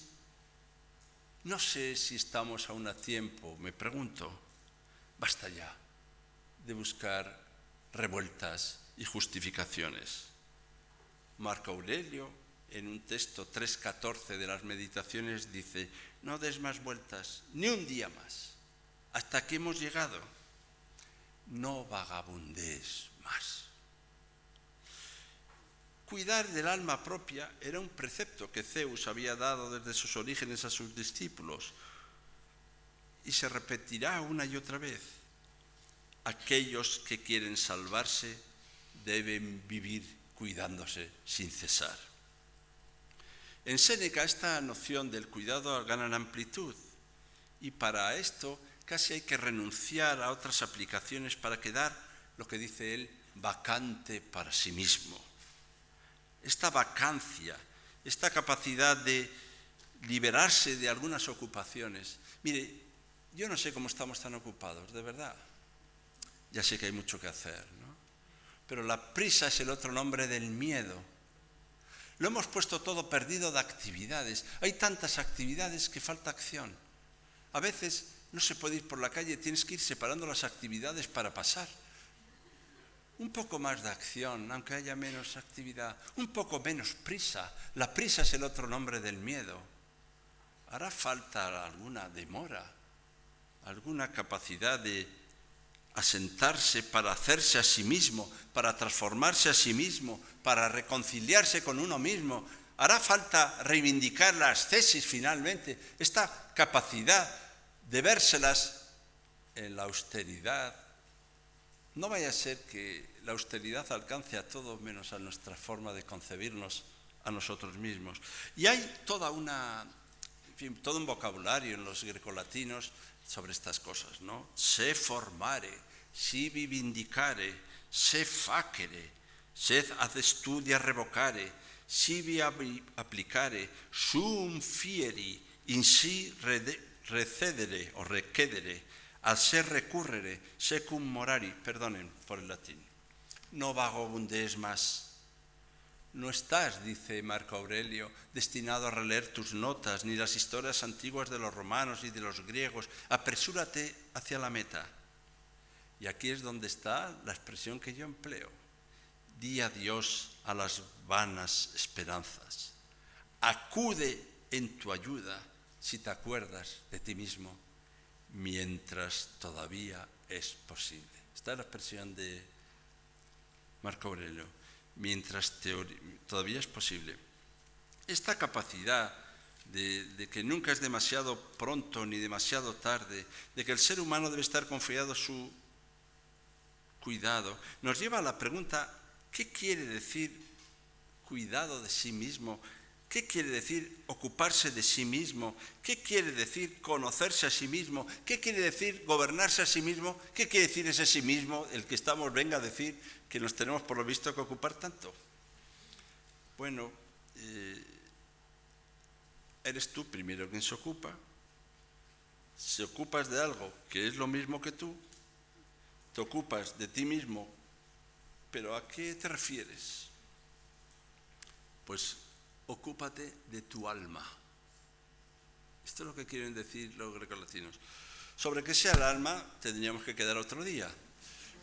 No sé si estamos aún a tiempo, me pregunto. Basta ya de buscar revueltas y justificaciones. Marco Aurelio, en un texto 3.14 de las Meditaciones, dice, no des más vueltas, ni un día más. Hasta aquí hemos llegado. No vagabundees más. Cuidar del alma propia era un precepto que Zeus había dado desde sus orígenes a sus discípulos. Y se repetirá una y otra vez. Aquellos que quieren salvarse deben vivir cuidándose sin cesar. En Séneca esta noción del cuidado gana en amplitud y para esto casi hay que renunciar a otras aplicaciones para quedar, lo que dice él, vacante para sí mismo. Esta vacancia, esta capacidad de liberarse de algunas ocupaciones. Mire, yo no sé cómo estamos tan ocupados, de verdad. Ya sé que hay mucho que hacer, ¿no? Pero la prisa es el otro nombre del miedo. Lo hemos puesto todo perdido de actividades. Hay tantas actividades que falta acción. A veces no se puede ir por la calle, tienes que ir separando las actividades para pasar. Un poco más de acción, aunque haya menos actividad. Un poco menos prisa. La prisa es el otro nombre del miedo. Hará falta alguna demora, alguna capacidad de asentarse para hacerse a sí mismo, para transformarse a sí mismo, para reconciliarse con uno mismo. Hará falta reivindicar la ascesis finalmente, esta capacidad de vérselas en la austeridad. No vaya a ser que la austeridad alcance a todos menos a nuestra forma de concebirnos a nosotros mismos. Y hay todo un vocabulario en los grecolatinos sobre estas cosas, ¿no? Se formare, sibi vindicare, se facere, sed ad studia revocare, sibi applicare, sum fieri, in si recedere o requedere, al se recurrere, secum morari, perdonen por el latín. No vagabundees más. No estás, dice Marco Aurelio, destinado a releer tus notas, ni las historias antiguas de los romanos y de los griegos. Apresúrate hacia la meta. Y aquí es donde está la expresión que yo empleo. Di adiós a las vanas esperanzas. Acude en tu ayuda, si te acuerdas de ti mismo, mientras todavía es posible. Esta es la expresión de Marco Aurelio. Mientras todavía es posible. Esta capacidad de que nunca es demasiado pronto ni demasiado tarde, de que el ser humano debe estar confiado a su cuidado, nos lleva a la pregunta, ¿qué quiere decir cuidado de sí mismo? ¿Qué quiere decir ocuparse de sí mismo? ¿Qué quiere decir conocerse a sí mismo? ¿Qué quiere decir gobernarse a sí mismo? ¿Qué quiere decir ese sí mismo, el que estamos, venga a decir que nos tenemos por lo visto que ocupar tanto? Bueno, eres tú primero quien se ocupa. Si ocupas de algo que es lo mismo que tú, te ocupas de ti mismo, pero ¿a qué te refieres? Pues ocúpate de tu alma. Esto es lo que quieren decir los grecolatinos. Sobre qué sea el alma tendríamos que quedar otro día.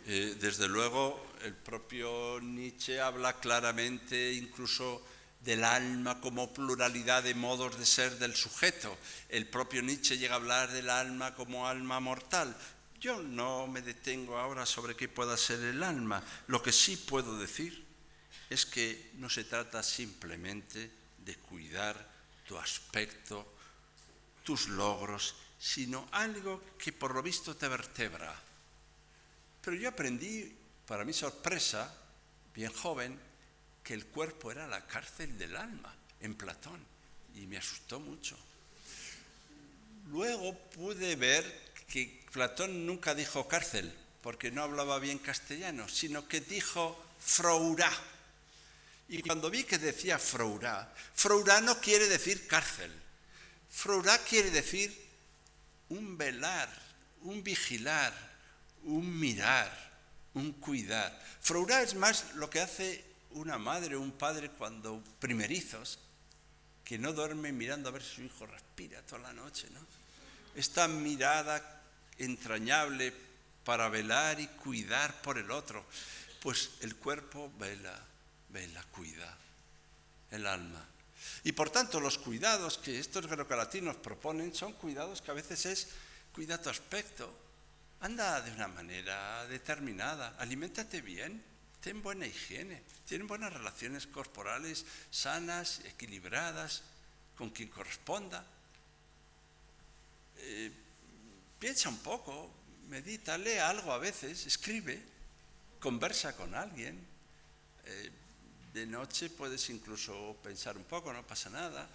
Desde luego, el propio Nietzsche habla claramente incluso del alma como pluralidad de modos de ser del sujeto. El propio Nietzsche llega a hablar del alma como alma mortal. Yo no me detengo ahora sobre qué pueda ser el alma. Lo que sí puedo decir es que no se trata simplemente de cuidar tu aspecto, tus logros, sino algo que por lo visto te vertebra. Pero yo aprendí, para mi sorpresa, bien joven, que el cuerpo era la cárcel del alma, en Platón, y me asustó mucho. Luego pude ver que Platón nunca dijo cárcel, porque no hablaba bien castellano, sino que dijo frourá. Y cuando vi que decía frourá no quiere decir cárcel. Frourá quiere decir un velar, un vigilar, un mirar, un cuidar. Frourá es más lo que hace una madre o un padre cuando primerizos, que no duermen mirando a ver si su hijo respira toda la noche, ¿no? Esta mirada entrañable para velar y cuidar por el otro. Pues el cuerpo vela, cuida, el alma. Y por tanto los cuidados que estos grecolatinos proponen son cuidados que a veces es cuida tu aspecto, anda de una manera determinada, aliméntate bien, ten buena higiene, ten buenas relaciones corporales sanas, equilibradas, con quien corresponda. Piensa un poco, medita, lee algo a veces, escribe, conversa con alguien. De noche puedes incluso pensar un poco, no pasa nada.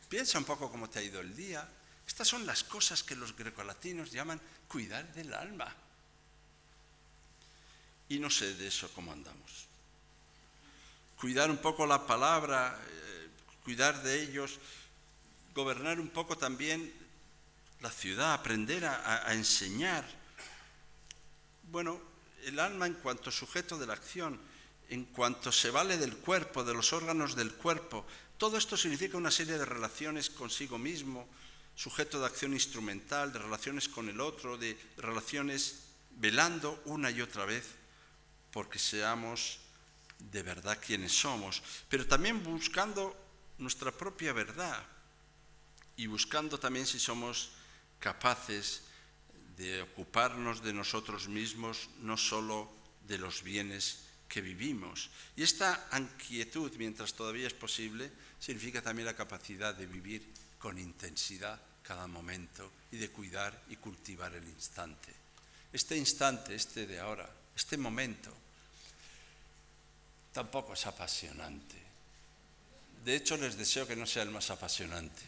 Piensa un poco cómo te ha ido el día. Estas son las cosas que los grecolatinos llaman cuidar del alma. Y no sé de eso cómo andamos. Cuidar un poco la palabra, cuidar de ellos, gobernar un poco también la ciudad, aprender a enseñar. Bueno, el alma en cuanto sujeto de la acción, en cuanto se vale del cuerpo, de los órganos del cuerpo, todo esto significa una serie de relaciones consigo mismo, sujeto de acción instrumental, de relaciones con el otro, de relaciones velando una y otra vez porque seamos de verdad quienes somos, pero también buscando nuestra propia verdad y buscando también si somos capaces de ocuparnos de nosotros mismos, no solo de los bienes que vivimos. Y esta inquietud, mientras todavía es posible, significa también la capacidad de vivir con intensidad cada momento y de cuidar y cultivar el instante. Este instante, este de ahora, este momento, tampoco es apasionante. De hecho, les deseo que no sea el más apasionante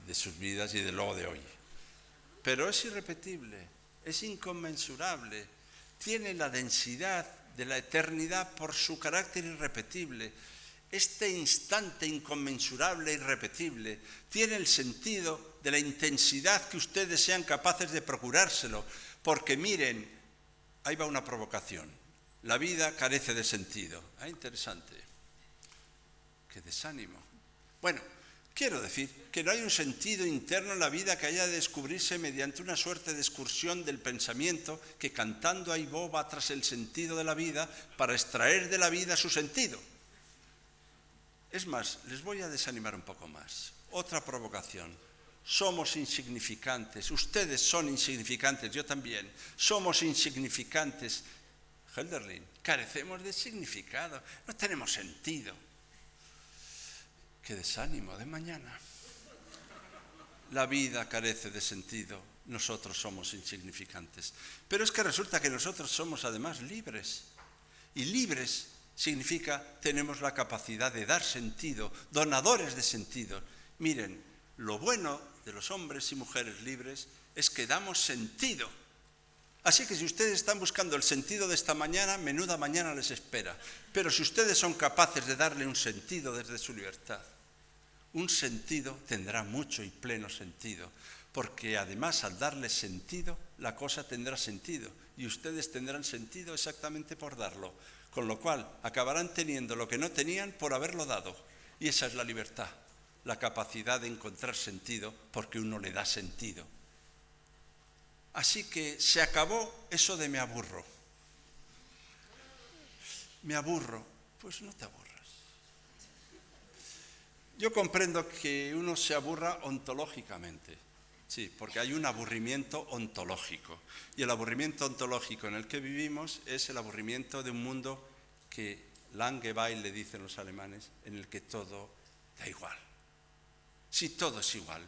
de sus vidas y de luego de hoy. Pero es irrepetible, es inconmensurable, tiene la densidad de la eternidad por su carácter irrepetible. Este instante inconmensurable e irrepetible tiene el sentido de la intensidad que ustedes sean capaces de procurárselo, porque miren, ahí va una provocación. La vida carece de sentido. Ah, interesante. Qué desánimo. Bueno, quiero decir que no hay un sentido interno en la vida que haya de descubrirse mediante una suerte de excursión del pensamiento que cantando ahí va tras el sentido de la vida para extraer de la vida su sentido. Es más, les voy a desanimar un poco más. Otra provocación. Somos insignificantes. Ustedes son insignificantes, yo también. Somos insignificantes. Hölderlin, carecemos de significado, no tenemos sentido. Qué desánimo de mañana. La vida carece de sentido, nosotros somos insignificantes. Pero es que resulta que nosotros somos además libres. Y libres significa tenemos la capacidad de dar sentido, donadores de sentido. Miren, lo bueno de los hombres y mujeres libres es que damos sentido. Así que si ustedes están buscando el sentido de esta mañana, menuda mañana les espera. Pero si ustedes son capaces de darle un sentido desde su libertad, un sentido tendrá mucho y pleno sentido, porque además al darle sentido, la cosa tendrá sentido y ustedes tendrán sentido exactamente por darlo, con lo cual acabarán teniendo lo que no tenían por haberlo dado. Y esa es la libertad, la capacidad de encontrar sentido porque uno le da sentido. Así que se acabó eso de me aburro. Me aburro. Pues no te aburras. Yo comprendo que uno se aburra ontológicamente. Sí, porque hay un aburrimiento ontológico. Y el aburrimiento ontológico en el que vivimos es el aburrimiento de un mundo que Langeweile le dicen los alemanes, en el que todo da igual. Si todo es igual.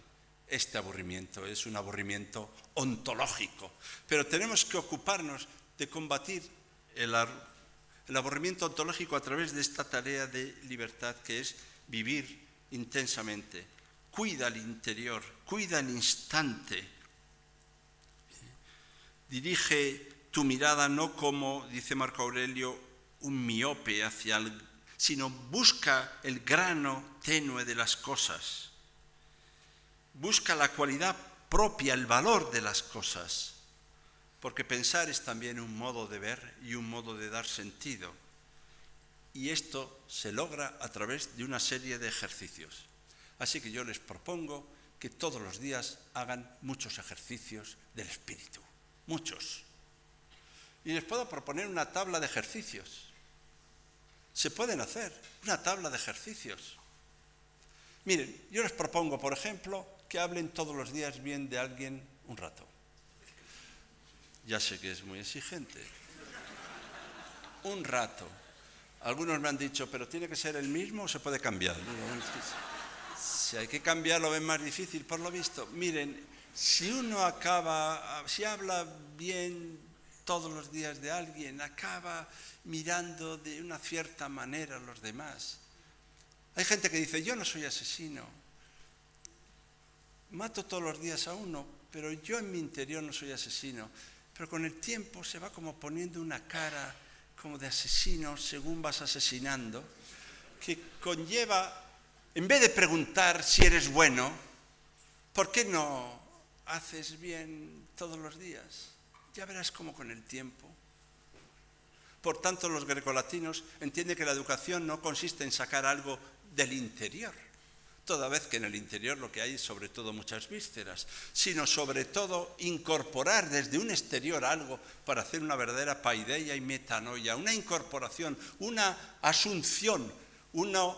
Este aburrimiento es un aburrimiento ontológico, pero tenemos que ocuparnos de combatir el aburrimiento ontológico a través de esta tarea de libertad que es vivir intensamente. Cuida el interior, cuida el instante. Dirige tu mirada no como, dice Marco Aurelio, un miope sino busca el grano tenue de las cosas. Busca la cualidad propia, el valor de las cosas, porque pensar es también un modo de ver y un modo de dar sentido. Y esto se logra a través de una serie de ejercicios. Así que yo les propongo que todos los días hagan muchos ejercicios del espíritu, muchos. Y les puedo proponer una tabla de ejercicios. Se pueden hacer una tabla de ejercicios. Miren, yo les propongo, por ejemplo, que hablen todos los días bien de alguien un rato. Ya sé que es muy exigente. Un rato. Algunos me han dicho, ¿pero tiene que ser el mismo o se puede cambiar? Si hay que cambiar lo ven más difícil, por lo visto. Miren, si habla bien todos los días de alguien, acaba mirando de una cierta manera a los demás. Hay gente que dice, yo no soy asesino, mato todos los días a uno, pero yo en mi interior no soy asesino. Pero con el tiempo se va como poniendo una cara como de asesino según vas asesinando, que conlleva, en vez de preguntar si eres bueno, ¿Por qué no haces bien todos los días? Ya verás cómo con el tiempo. Por tanto, los grecolatinos entienden que la educación no consiste en sacar algo del interior, toda vez que en el interior lo que hay es sobre todo muchas vísceras, sino sobre todo incorporar desde un exterior algo para hacer una verdadera paideia y metanoia, una incorporación, una asunción,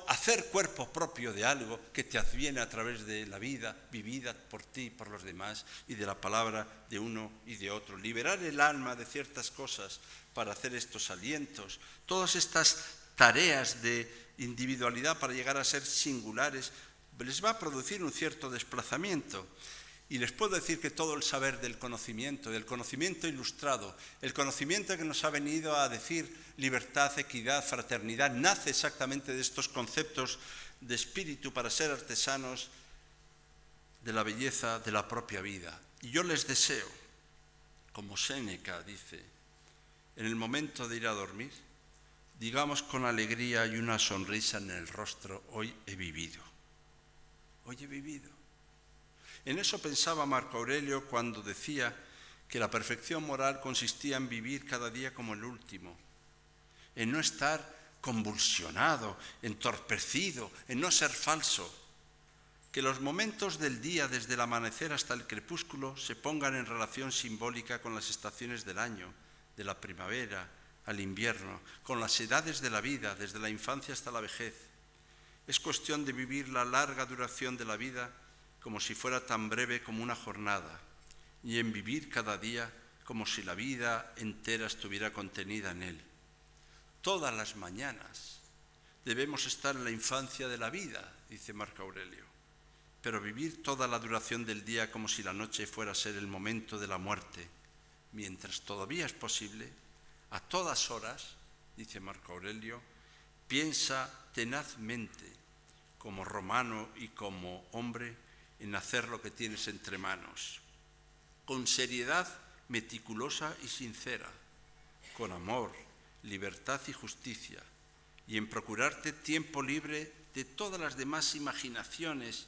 hacer cuerpo propio de algo que te adviene a través de la vida vivida por ti y por los demás y de la palabra de uno y de otro. Liberar el alma de ciertas cosas para hacer estos alientos, todas estas tareas de individualidad para llegar a ser singulares, les va a producir un cierto desplazamiento. Y les puedo decir que todo el saber del conocimiento ilustrado, el conocimiento que nos ha venido a decir libertad, equidad, fraternidad, nace exactamente de estos conceptos de espíritu para ser artesanos de la belleza de la propia vida. Y yo les deseo, como Séneca dice, en el momento de ir a dormir, digamos con alegría y una sonrisa en el rostro, hoy he vivido. Hoy he vivido. En eso pensaba Marco Aurelio cuando decía que la perfección moral consistía en vivir cada día como el último, en no estar convulsionado, entorpecido, en no ser falso, que los momentos del día desde el amanecer hasta el crepúsculo se pongan en relación simbólica con las estaciones del año, de la primavera al invierno, con las edades de la vida, desde la infancia hasta la vejez. Es cuestión de vivir la larga duración de la vida como si fuera tan breve como una jornada, y en vivir cada día como si la vida entera estuviera contenida en él. Todas las mañanas debemos estar en la infancia de la vida, dice Marco Aurelio, pero vivir toda la duración del día como si la noche fuera a ser el momento de la muerte, mientras todavía es posible, a todas horas, dice Marco Aurelio, piensa tenazmente, como romano y como hombre, en hacer lo que tienes entre manos, con seriedad meticulosa y sincera, con amor, libertad y justicia, y en procurarte tiempo libre de todas las demás imaginaciones,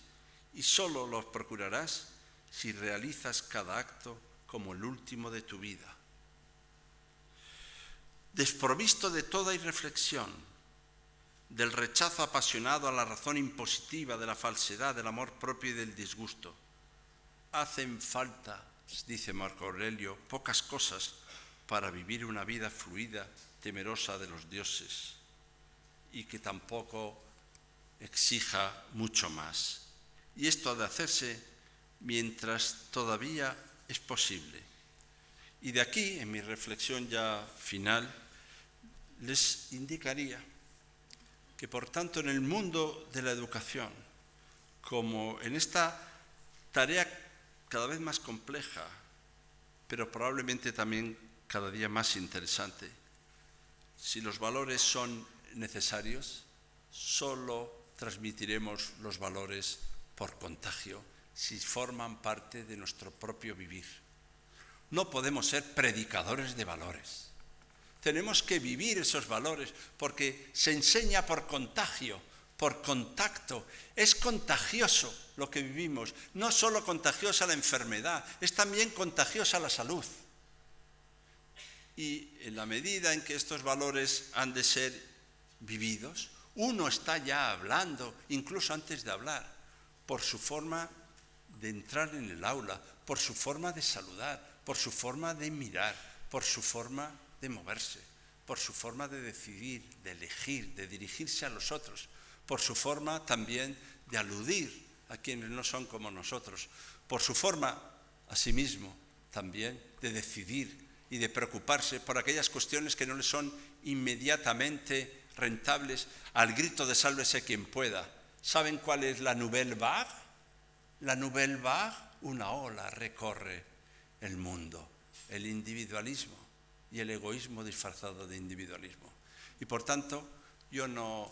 y solo los procurarás si realizas cada acto como el último de tu vida. Desprovisto de toda irreflexión, del rechazo apasionado a la razón impositiva, de la falsedad, del amor propio y del disgusto. Hacen falta, dice Marco Aurelio, pocas cosas para vivir una vida fluida, temerosa de los dioses, y que tampoco exija mucho más. Y esto ha de hacerse mientras todavía es posible. Y de aquí, en mi reflexión ya final, les indicaría que por tanto en el mundo de la educación, como en esta tarea cada vez más compleja, pero probablemente también cada día más interesante, si los valores son necesarios, solo transmitiremos los valores por contagio, si forman parte de nuestro propio vivir. No podemos ser predicadores de valores. Tenemos que vivir esos valores porque se enseña por contagio, por contacto. Es contagioso lo que vivimos. No solo contagiosa la enfermedad, es también contagiosa la salud. Y en la medida en que estos valores han de ser vividos, uno está ya hablando, incluso antes de hablar, por su forma de entrar en el aula, por su forma de saludar, por su forma de mirar, por su forma de moverse, por su forma de decidir, de elegir, de dirigirse a los otros, por su forma también de aludir a quienes no son como nosotros, por su forma, asimismo, también de decidir y de preocuparse por aquellas cuestiones que no le son inmediatamente rentables al grito de sálvese quien pueda. ¿Saben cuál es la nouvelle vague? La nouvelle vague, una ola recorre el mundo, el individualismo y el egoísmo disfrazado de individualismo. Y por tanto, yo no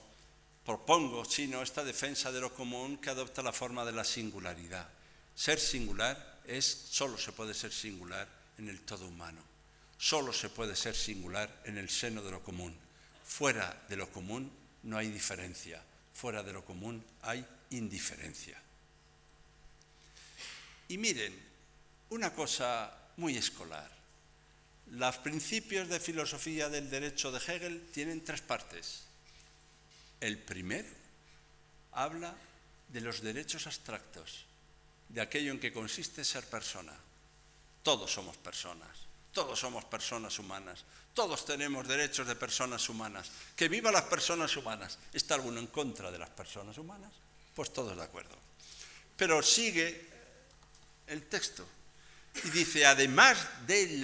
propongo sino esta defensa de lo común que adopta la forma de la singularidad. Ser singular solo se puede ser singular en el todo humano. Solo se puede ser singular en el seno de lo común. Fuera de lo común no hay diferencia. Fuera de lo común hay indiferencia. Y miren, una cosa muy escolar. Los principios de filosofía del derecho de Hegel tienen 3 partes. El primero habla de los derechos abstractos, de aquello en que consiste ser persona. Todos somos personas humanas, todos tenemos derechos de personas humanas. ¡Que viva las personas humanas! ¿Está alguno en contra de las personas humanas? Pues todos de acuerdo. Pero sigue el texto y dice, además de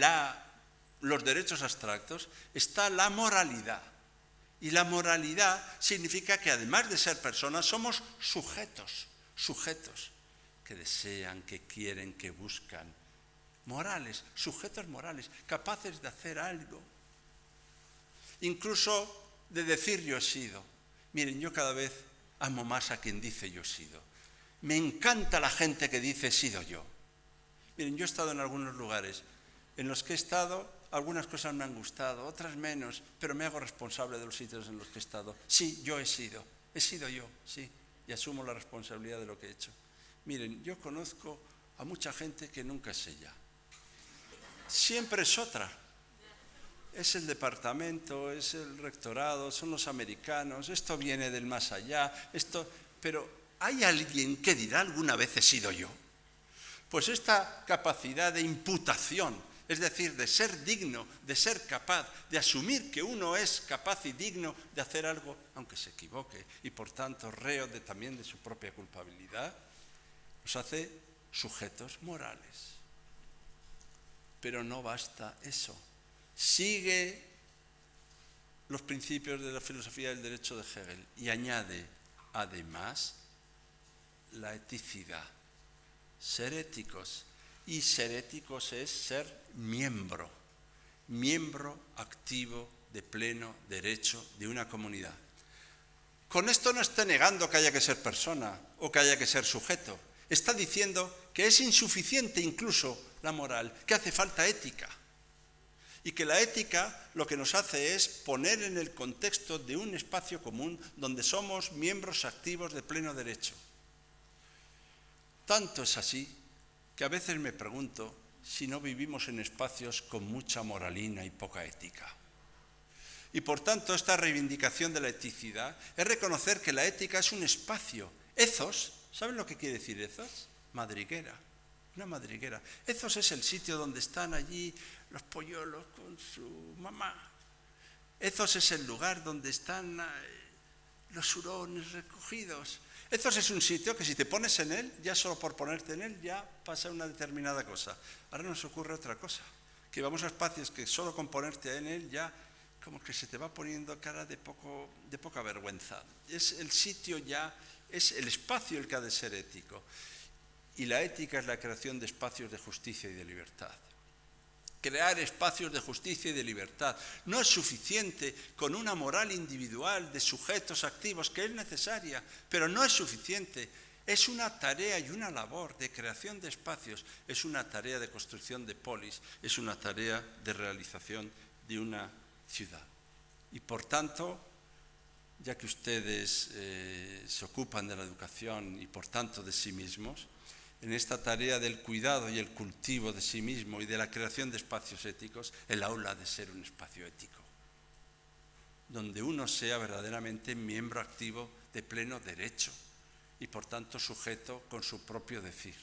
los derechos abstractos, está la moralidad. Y la moralidad significa que además de ser personas, somos sujetos que desean, que quieren, que buscan. Morales, sujetos morales, capaces de hacer algo. Incluso de decir yo he sido. Miren, yo cada vez amo más a quien dice yo he sido. Me encanta la gente que dice he sido yo. Miren, yo he estado en algunos lugares en los que he estado, algunas cosas me han gustado, otras menos, pero me hago responsable de los sitios en los que he estado. Sí, yo he sido yo, sí, y asumo la responsabilidad de lo que he hecho. Miren, yo conozco a mucha gente que nunca es ella. Siempre es otra. Es el departamento, es el rectorado, son los americanos, esto viene del más allá, pero ¿hay alguien que dirá alguna vez he sido yo? Pues esta capacidad de imputación, es decir, de ser digno, de ser capaz, de asumir que uno es capaz y digno de hacer algo, aunque se equivoque, y por tanto reo también de su propia culpabilidad, nos hace sujetos morales. Pero no basta eso. Sigue los principios de la filosofía del derecho de Hegel y añade, además, la eticidad. Ser éticos. Y ser éticos es ser miembro activo de pleno derecho de una comunidad. Con esto no está negando que haya que ser persona o que haya que ser sujeto. Está diciendo que es insuficiente incluso la moral, que hace falta ética. Y que la ética lo que nos hace es poner en el contexto de un espacio común donde somos miembros activos de pleno derecho. Tanto es así que a veces me pregunto si no vivimos en espacios con mucha moralina y poca ética. Y por tanto esta reivindicación de la eticidad es reconocer que la ética es un espacio. Ethos, ¿saben lo que quiere decir ethos? Madriguera. Una madriguera. Ethos es el sitio donde están allí los polluelos con su mamá. Ethos es el lugar donde están los hurones recogidos. Ethos es un sitio que si te pones en él, ya solo por ponerte en él, ya pasa una determinada cosa. Ahora nos ocurre otra cosa, que vamos a espacios que solo con ponerte en él ya como que se te va poniendo cara de poca vergüenza. Es el sitio ya, es el espacio el que ha de ser ético. Y la ética es la creación de espacios de justicia y de libertad. Crear espacios de justicia y de libertad. No es suficiente con una moral individual de sujetos activos, que es necesaria, pero no es suficiente. Es una tarea y una labor de creación de espacios, es una tarea de construcción de polis, es una tarea de realización de una ciudad. Y por tanto, ya que ustedes se ocupan de la educación y por tanto de sí mismos, en esta tarea del cuidado y el cultivo de sí mismo y de la creación de espacios éticos, el aula ha de ser un espacio ético, donde uno sea verdaderamente miembro activo de pleno derecho y por tanto sujeto con su propio decir.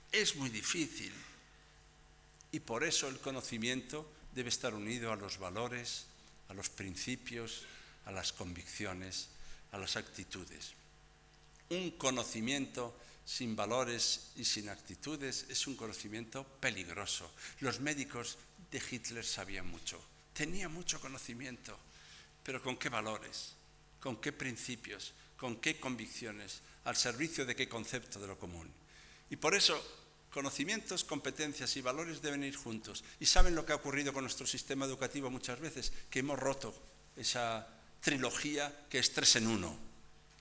Es muy difícil y por eso el conocimiento debe estar unido a los valores, a los principios, a las convicciones, a las actitudes. Un conocimiento sin valores y sin actitudes es un conocimiento peligroso. Los médicos de Hitler sabían mucho, tenían mucho conocimiento, pero ¿con qué valores? ¿Con qué principios? ¿Con qué convicciones? ¿Al servicio de qué concepto de lo común? Y por eso, conocimientos, competencias y valores deben ir juntos. ¿Y saben lo que ha ocurrido con nuestro sistema educativo muchas veces? Que hemos roto esa trilogía que es 3 en 1.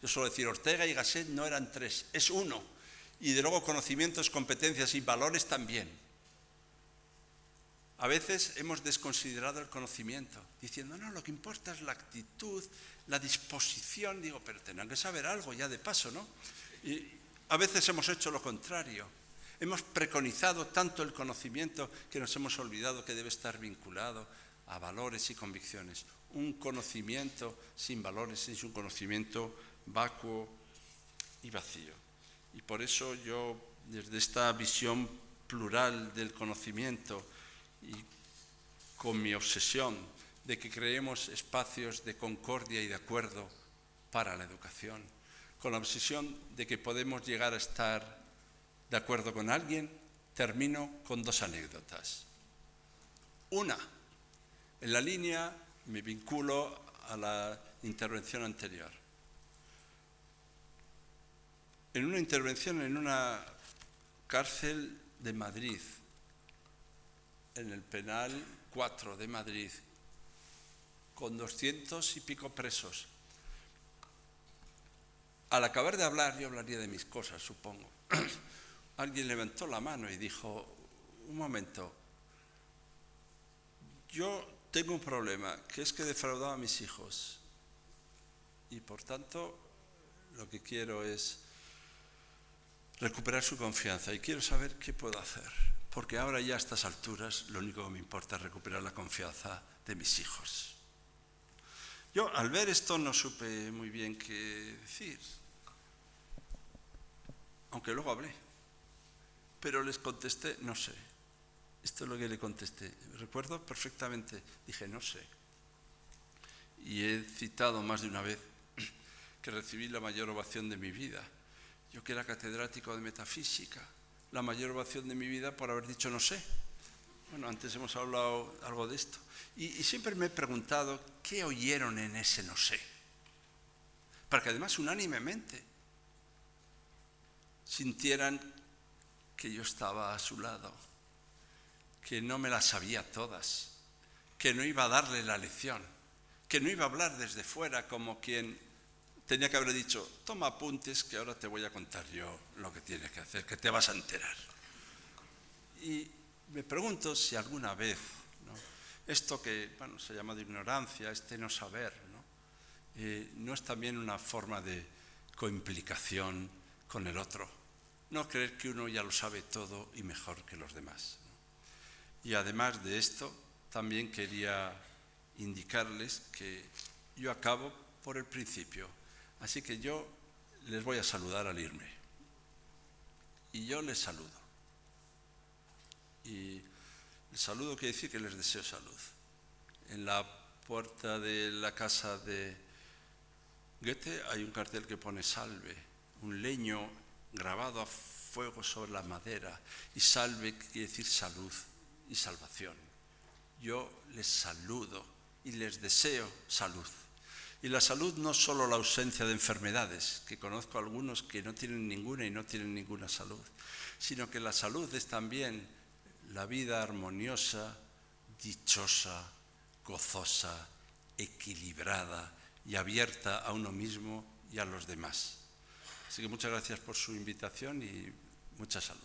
Yo suelo decir, Ortega y Gasset no eran 3, es 1. Y de luego conocimientos, competencias y valores también. A veces hemos desconsiderado el conocimiento, diciendo, no, lo que importa es la actitud, la disposición. Digo, pero tendrán que saber algo ya de paso, ¿no? Y a veces hemos hecho lo contrario. Hemos preconizado tanto el conocimiento que nos hemos olvidado que debe estar vinculado a valores y convicciones. Un conocimiento sin valores es un conocimiento vacuo y vacío. Y por eso yo, desde esta visión plural del conocimiento y con mi obsesión de que creemos espacios de concordia y de acuerdo para la educación, con la obsesión de que podemos llegar a estar de acuerdo con alguien, termino con 2 anécdotas. Una, en la línea me vinculo a la intervención anterior. En una intervención en una cárcel de Madrid, en el penal 4 de Madrid, con 200 y pico presos. Al acabar de hablar, yo hablaría de mis cosas, supongo. Alguien levantó la mano y dijo, un momento, yo tengo un problema, que es que he defraudado a mis hijos y por tanto lo que quiero es recuperar su confianza y quiero saber qué puedo hacer, porque ahora ya a estas alturas lo único que me importa es recuperar la confianza de mis hijos. Yo al ver esto no supe muy bien qué decir, aunque luego hablé, pero les contesté, no sé. Esto es lo que le contesté. Recuerdo perfectamente, dije, no sé. Y he citado más de una vez que recibí la mayor ovación de mi vida. Yo que era catedrático de metafísica, la mayor ovación de mi vida por haber dicho no sé. Bueno, antes hemos hablado algo de esto. Y siempre me he preguntado qué oyeron en ese no sé. Para que además unánimemente sintieran que yo estaba a su lado, que no me las sabía todas, que no iba a darle la lección, que no iba a hablar desde fuera como quien tenía que haber dicho, toma apuntes que ahora te voy a contar yo lo que tienes que hacer, que te vas a enterar. Y me pregunto si alguna vez, ¿no?, esto que se llama de ignorancia, este no saber, ¿no es también una forma de coimplicación con el otro? No creer que uno ya lo sabe todo y mejor que los demás, ¿no? Y además de esto, también quería indicarles que yo acabo por el principio. Así que yo les voy a saludar al irme. Y yo les saludo. Y el saludo quiere decir que les deseo salud. En la puerta de la casa de Goethe hay un cartel que pone salve, un leño grabado a fuego sobre la madera. Y salve quiere decir salud y salvación. Yo les saludo y les deseo salud. Y la salud no es solo la ausencia de enfermedades, que conozco algunos que no tienen ninguna y no tienen ninguna salud, sino que la salud es también la vida armoniosa, dichosa, gozosa, equilibrada y abierta a uno mismo y a los demás. Así que muchas gracias por su invitación y mucha salud.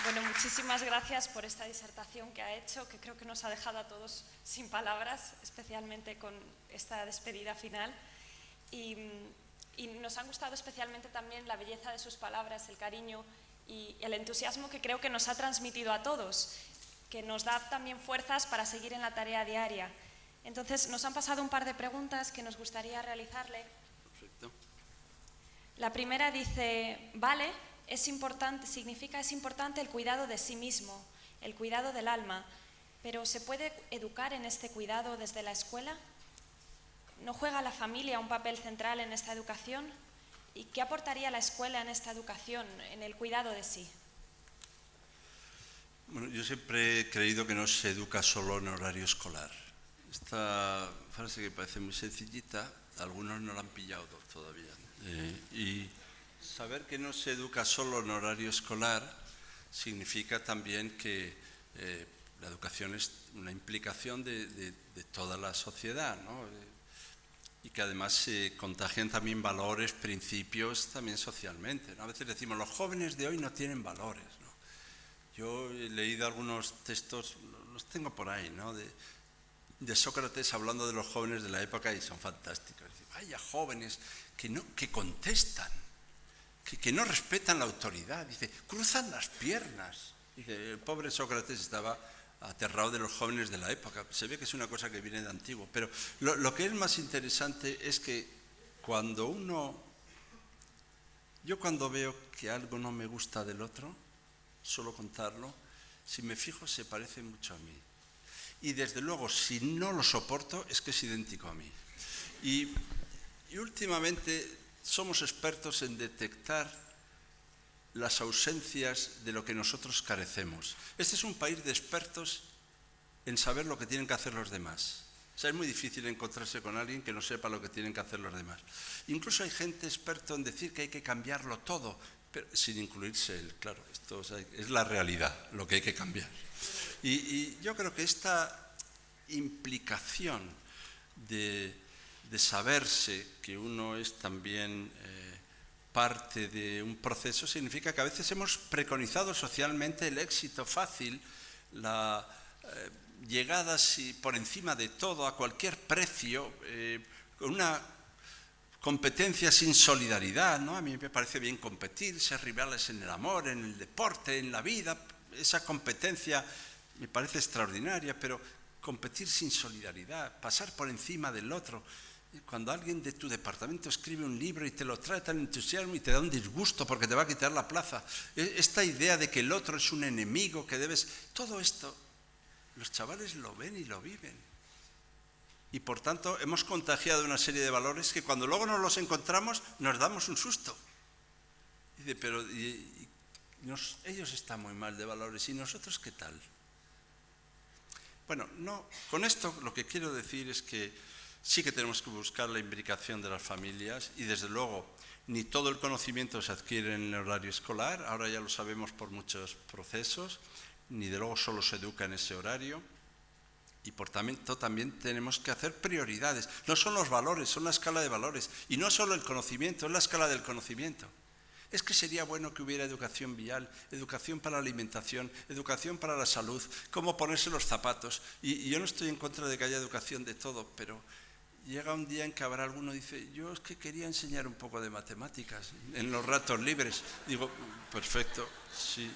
Bueno, muchísimas gracias por esta disertación que ha hecho, que creo que nos ha dejado a todos sin palabras, especialmente con esta despedida final. Y nos han gustado especialmente también la belleza de sus palabras, el cariño y el entusiasmo que creo que nos ha transmitido a todos, que nos da también fuerzas para seguir en la tarea diaria. Entonces, nos han pasado un par de preguntas que nos gustaría realizarle. Perfecto. La primera dice, vale, es importante el cuidado de sí mismo, el cuidado del alma, pero ¿se puede educar en este cuidado desde la escuela? ¿No juega la familia un papel central en esta educación? ¿Y qué aportaría la escuela en esta educación, en el cuidado de sí? Bueno, yo siempre he creído que no se educa solo en horario escolar. Esta frase que parece muy sencillita, algunos no la han pillado todavía. Y saber que no se educa solo en horario escolar significa también que la educación es una implicación de toda la sociedad, ¿no? Y que además se contagian también valores, principios, también socialmente, ¿no? A veces decimos, los jóvenes de hoy no tienen valores, ¿no? Yo he leído algunos textos, los tengo por ahí, ¿no? de Sócrates hablando de los jóvenes de la época y son fantásticos. Vaya jóvenes que contestan, que no respetan la autoridad, dice, cruzan las piernas. Dice, el pobre Sócrates estaba aterrado de los jóvenes de la época. Se ve que es una cosa que viene de antiguo, pero lo que es más interesante es que yo cuando veo que algo no me gusta del otro, suelo contarlo, si me fijo se parece mucho a mí. Y desde luego, si no lo soporto, es que es idéntico a mí. Y últimamente somos expertos en detectar las ausencias de lo que nosotros carecemos. Este es un país de expertos en saber lo que tienen que hacer los demás. O sea, es muy difícil encontrarse con alguien que no sepa lo que tienen que hacer los demás. Incluso hay gente experta en decir que hay que cambiarlo todo, pero sin incluirse él. Claro, esto es la realidad, lo que hay que cambiar. Y yo creo que esta implicación de saberse que uno es también parte de un proceso significa que a veces hemos preconizado socialmente el éxito fácil, la llegada por encima de todo, a cualquier precio, con una competencia sin solidaridad, ¿no? A mí me parece bien competir, ser rivales en el amor, en el deporte, en la vida. Esa competencia me parece extraordinaria, pero competir sin solidaridad, pasar por encima del otro. Cuando alguien de tu departamento escribe un libro y te lo trae tan entusiasmo y te da un disgusto porque te va a quitar la plaza, esta idea de que el otro es un enemigo, que debes... Todo esto, los chavales lo ven y lo viven. Y por tanto hemos contagiado una serie de valores que cuando luego nos los encontramos nos damos un susto. Dice, pero ellos están muy mal de valores, ¿y nosotros qué tal? Bueno, no, con esto lo que quiero decir es que sí que tenemos que buscar la imbricación de las familias y desde luego ni todo el conocimiento se adquiere en el horario escolar, ahora ya lo sabemos por muchos procesos, ni de luego solo se educa en ese horario y por tanto también tenemos que hacer prioridades. No son los valores, son la escala de valores y no solo el conocimiento, es la escala del conocimiento. Es que sería bueno que hubiera educación vial, educación para la alimentación, educación para la salud, cómo ponerse los zapatos. Y yo no estoy en contra de que haya educación de todo, pero llega un día en que habrá alguno que dice, yo es que quería enseñar un poco de matemáticas en los ratos libres. Digo, perfecto, sí,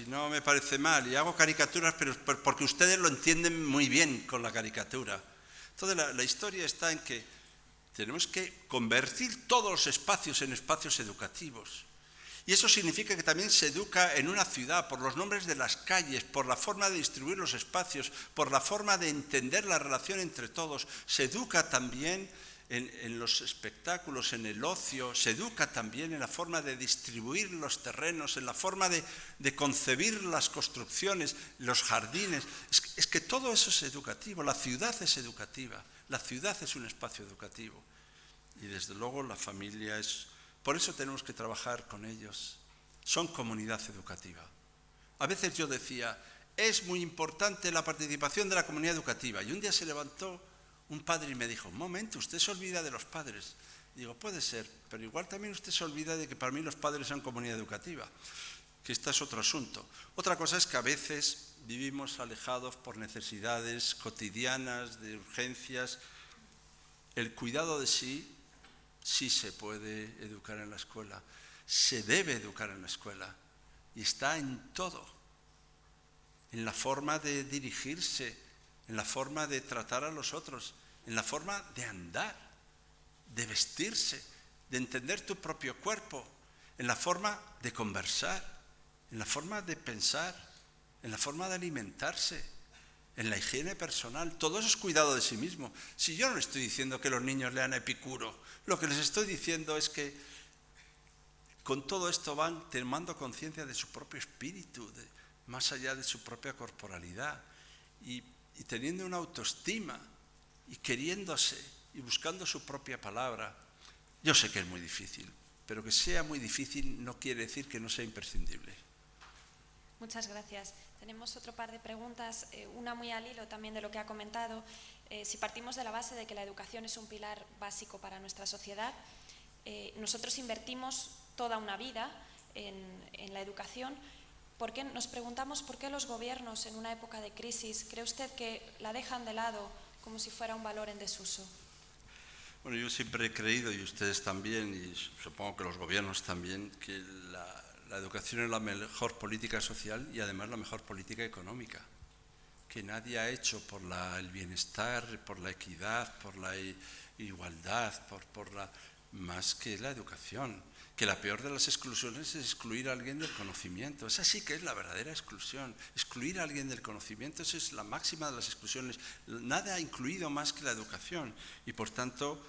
no me parece mal. Y hago caricaturas, pero porque ustedes lo entienden muy bien con la caricatura. Entonces la historia está en que tenemos que convertir todos los espacios en espacios educativos. Y eso significa que también se educa en una ciudad por los nombres de las calles, por la forma de distribuir los espacios, por la forma de entender la relación entre todos. Se educa también en los espectáculos, en el ocio, se educa también en la forma de distribuir los terrenos, en la forma de concebir las construcciones, los jardines. Es que todo eso es educativo, la ciudad es educativa. La ciudad es un espacio educativo y desde luego la familia es... Por eso tenemos que trabajar con ellos. Son comunidad educativa. A veces yo decía, es muy importante la participación de la comunidad educativa. Y un día se levantó un padre y me dijo, un momento, usted se olvida de los padres. Digo, puede ser, pero igual también usted se olvida de que para mí los padres son comunidad educativa, que este es otro asunto. Otra cosa es que a veces vivimos alejados por necesidades cotidianas, de urgencias. El cuidado de sí se puede educar en la escuela, se debe educar en la escuela y está en todo, en la forma de dirigirse, en la forma de tratar a los otros, en la forma de andar, de vestirse, de entender tu propio cuerpo, en la forma de conversar, en la forma de pensar, en la forma de alimentarse, en la higiene personal. Todo eso es cuidado de sí mismo. Si yo no les estoy diciendo que los niños lean Epicuro, lo que les estoy diciendo es que con todo esto van tomando conciencia de su propio espíritu, más allá de su propia corporalidad, y teniendo una autoestima, y queriéndose, y buscando su propia palabra. Yo sé que es muy difícil, pero que sea muy difícil no quiere decir que no sea imprescindible. Muchas gracias. Tenemos otro par de preguntas, una muy al hilo también de lo que ha comentado. Si partimos de la base de que la educación es un pilar básico para nuestra sociedad, nosotros invertimos toda una vida en la educación. Nos preguntamos por qué los gobiernos en una época de crisis, ¿cree usted que la dejan de lado como si fuera un valor en desuso? Bueno, yo siempre he creído, y ustedes también, y supongo que los gobiernos también, que la educación es la mejor política social y además la mejor política económica, que nadie ha hecho por el bienestar, por la equidad, por la igualdad, más que la educación. Que la peor de las exclusiones es excluir a alguien del conocimiento. Esa sí que es la verdadera exclusión. Excluir a alguien del conocimiento, esa es la máxima de las exclusiones. Nada ha incluido más que la educación. Y por tanto,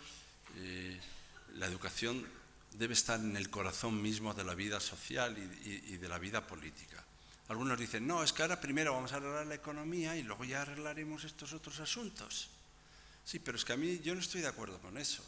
la educación debe estar en el corazón mismo de la vida social y de la vida política. Algunos dicen, no, es que ahora primero vamos a arreglar la economía y luego ya arreglaremos estos otros asuntos. Sí, pero es que yo no estoy de acuerdo con eso.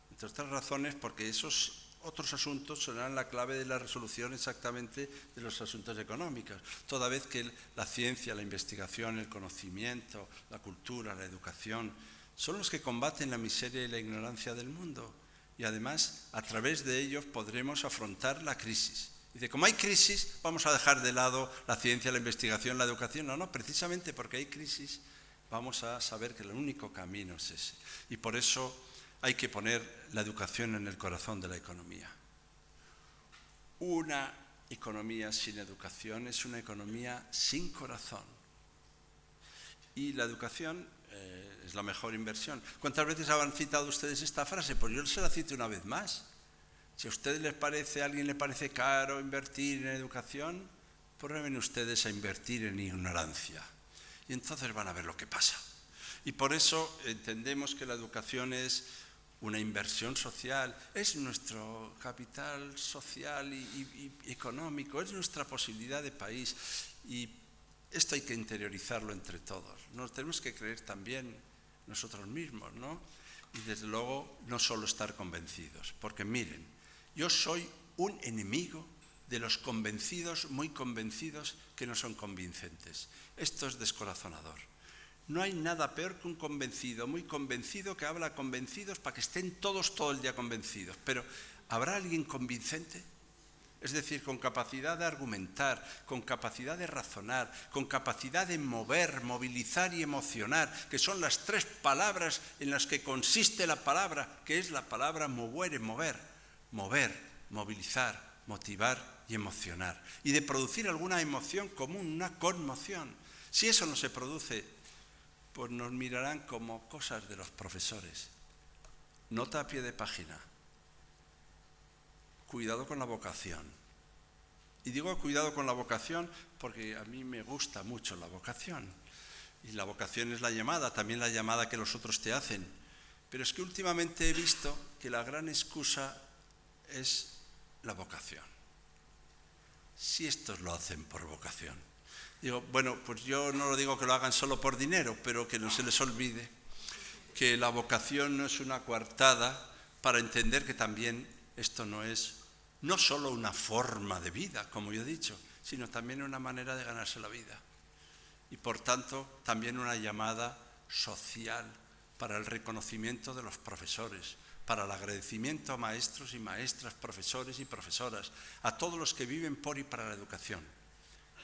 Entre otras razones, porque esos otros asuntos serán la clave de la resolución exactamente de los asuntos económicos, toda vez que la ciencia, la investigación, el conocimiento, la cultura, la educación, son los que combaten la miseria y la ignorancia del mundo. Y además, a través de ellos podremos afrontar la crisis. Dice, como hay crisis, vamos a dejar de lado la ciencia, la investigación, la educación. No, precisamente porque hay crisis, vamos a saber que el único camino es ese. Y por eso hay que poner la educación en el corazón de la economía. Una economía sin educación es una economía sin corazón. Y la educación es la mejor inversión. ¿Cuántas veces han citado ustedes esta frase? Pues yo se la cito una vez más. Si a ustedes a alguien le parece caro invertir en educación, prueben ustedes a invertir en ignorancia. Y entonces van a ver lo que pasa. Y por eso entendemos que la educación es una inversión social, es nuestro capital social y económico, es nuestra posibilidad de país. Y esto hay que interiorizarlo entre todos. Nos tenemos que creer también nosotros mismos, ¿no? Y desde luego no solo estar convencidos, porque miren, yo soy un enemigo de los convencidos, muy convencidos, que no son convincentes. Esto es descorazonador. No hay nada peor que un convencido, muy convencido, que habla a convencidos para que estén todos todo el día convencidos. Pero ¿habrá alguien convincente? Es decir, con capacidad de argumentar, con capacidad de razonar, con capacidad de mover, movilizar y emocionar, que son las tres palabras en las que consiste la palabra, que es la palabra mover, movilizar, motivar y emocionar. Y de producir alguna emoción común, una conmoción. Si eso no se produce, pues nos mirarán como cosas de los profesores. Nota a pie de página. Cuidado con la vocación. Y digo cuidado con la vocación porque a mí me gusta mucho la vocación. Y la vocación es la llamada, también la llamada que los otros te hacen. Pero es que últimamente he visto que la gran excusa es la vocación. Si estos lo hacen por vocación. Digo, bueno, pues yo no lo digo que lo hagan solo por dinero, pero que no se les olvide que la vocación no es una coartada para entender que también esto no solo una forma de vida, como yo he dicho, sino también una manera de ganarse la vida. Y por tanto, también una llamada social para el reconocimiento de los profesores, para el agradecimiento a maestros y maestras, profesores y profesoras, a todos los que viven por y para la educación.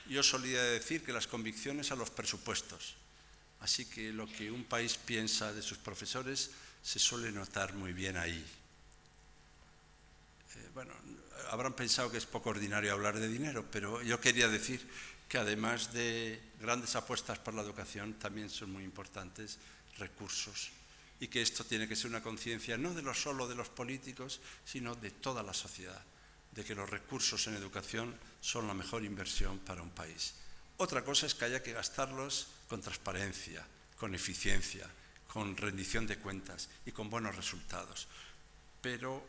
Yo solía decir que las convicciones a los presupuestos. Así que lo que un país piensa de sus profesores se suele notar muy bien ahí. Bueno, habrán pensado que es poco ordinario hablar de dinero, pero yo quería decir que además de grandes apuestas por la educación, también son muy importantes recursos. Y que esto tiene que ser una conciencia no solo de los políticos, sino de toda la sociedad, de que los recursos en educación son la mejor inversión para un país. Otra cosa es que haya que gastarlos con transparencia, con eficiencia, con rendición de cuentas y con buenos resultados. Pero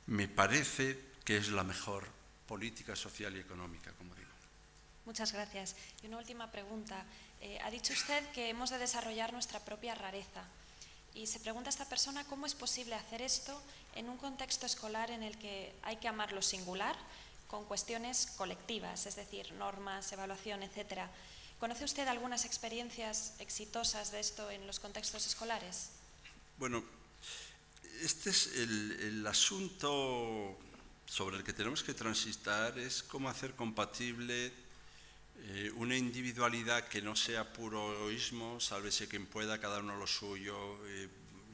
me parece que es la mejor política social y económica, como digo. Muchas gracias. Y una última pregunta. Ha dicho usted que hemos de desarrollar nuestra propia rareza. Y se pregunta a esta persona cómo es posible hacer esto en un contexto escolar en el que hay que amar lo singular, con cuestiones colectivas, es decir, normas, evaluación, etc. ¿Conoce usted algunas experiencias exitosas de esto en los contextos escolares? Bueno, este es el asunto sobre el que tenemos que transitar, es cómo hacer compatible una individualidad que no sea puro egoísmo, sálvese quien pueda, cada uno lo suyo,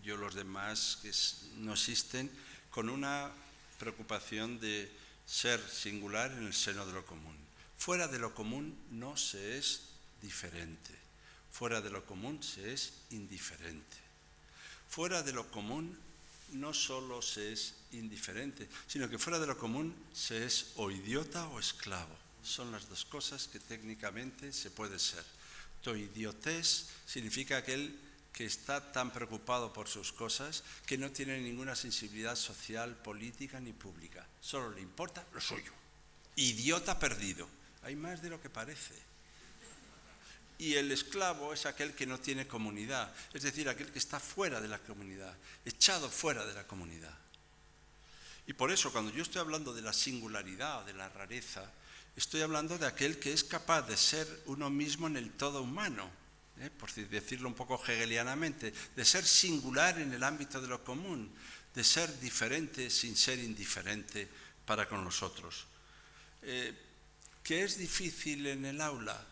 yo los demás, que no existen, con una preocupación de ser singular en el seno de lo común. Fuera de lo común no se es diferente, fuera de lo común se es indiferente. Fuera de lo común no solo se es indiferente, sino que fuera de lo común se es o idiota o esclavo. Son las dos cosas que técnicamente se puede ser. Tu idiotés significa aquel que está tan preocupado por sus cosas que no tiene ninguna sensibilidad social, política ni pública. Solo le importa lo suyo. Idiota perdido. Hay más de lo que parece. Y el esclavo es aquel que no tiene comunidad, es decir, aquel que está fuera de la comunidad, echado fuera de la comunidad. Y por eso, cuando yo estoy hablando de la singularidad o de la rareza, estoy hablando de aquel que es capaz de ser uno mismo en el todo humano, por decirlo un poco hegelianamente, de ser singular en el ámbito de lo común, de ser diferente sin ser indiferente para con los otros. ¿Que es difícil en el aula?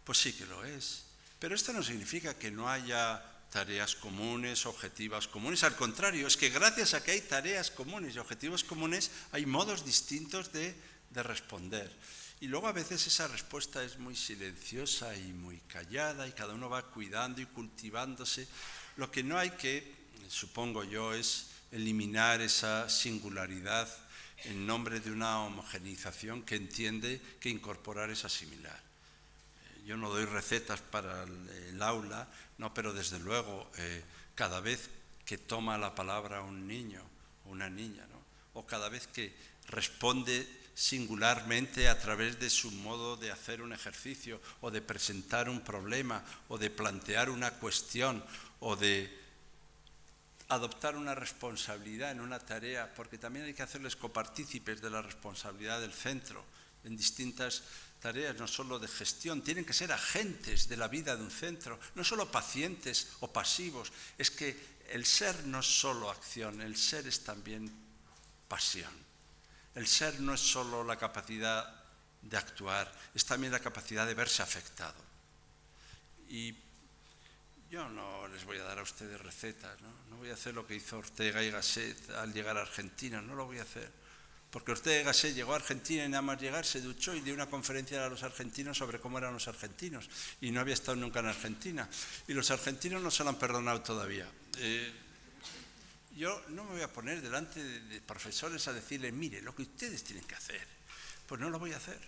Pues sí que lo es, pero esto no significa que no haya tareas comunes, objetivos comunes. Al contrario, es que gracias a que hay tareas comunes y objetivos comunes, hay modos distintos de responder. Y luego a veces esa respuesta es muy silenciosa y muy callada y cada uno va cuidando y cultivándose. Lo que no hay que, supongo yo, es eliminar esa singularidad en nombre de una homogeneización que entiende que incorporar es asimilar. Yo no doy recetas para el aula, no, pero desde luego cada vez que toma la palabra un niño o una niña, ¿no? O cada vez que responde singularmente a través de su modo de hacer un ejercicio o de presentar un problema o de plantear una cuestión o de adoptar una responsabilidad en una tarea, porque también hay que hacerles copartícipes de la responsabilidad del centro en distintas tareas, no solo de gestión, tienen que ser agentes de la vida de un centro, no solo pacientes o pasivos. Es que el ser no es solo acción, el ser es también pasión. El ser no es solo la capacidad de actuar, es también la capacidad de verse afectado. Y yo no les voy a dar a ustedes recetas, no voy a hacer lo que hizo Ortega y Gasset al llegar a Argentina, no lo voy a hacer. Porque Ortega y Gasset llegó a Argentina y nada más llegar se duchó y dio una conferencia a los argentinos sobre cómo eran los argentinos. Y no había estado nunca en Argentina. Y los argentinos no se lo han perdonado todavía. Yo no me voy a poner delante de profesores a decirles, mire, lo que ustedes tienen que hacer. Pues no lo voy a hacer.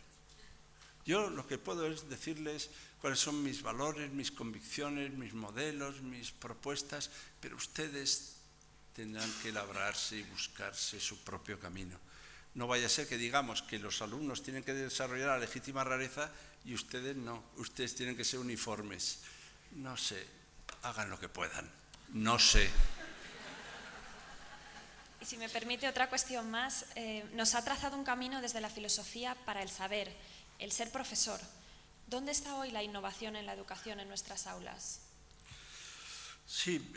Yo lo que puedo es decirles cuáles son mis valores, mis convicciones, mis modelos, mis propuestas, pero ustedes tendrán que labrarse y buscarse su propio camino. No vaya a ser que digamos que los alumnos tienen que desarrollar la legítima rareza y ustedes no, ustedes tienen que ser uniformes. No sé, hagan lo que puedan, no sé. Y si me permite otra cuestión más, nos ha trazado un camino desde la filosofía para el saber, el ser profesor. ¿Dónde está hoy la innovación en la educación en nuestras aulas? Sí,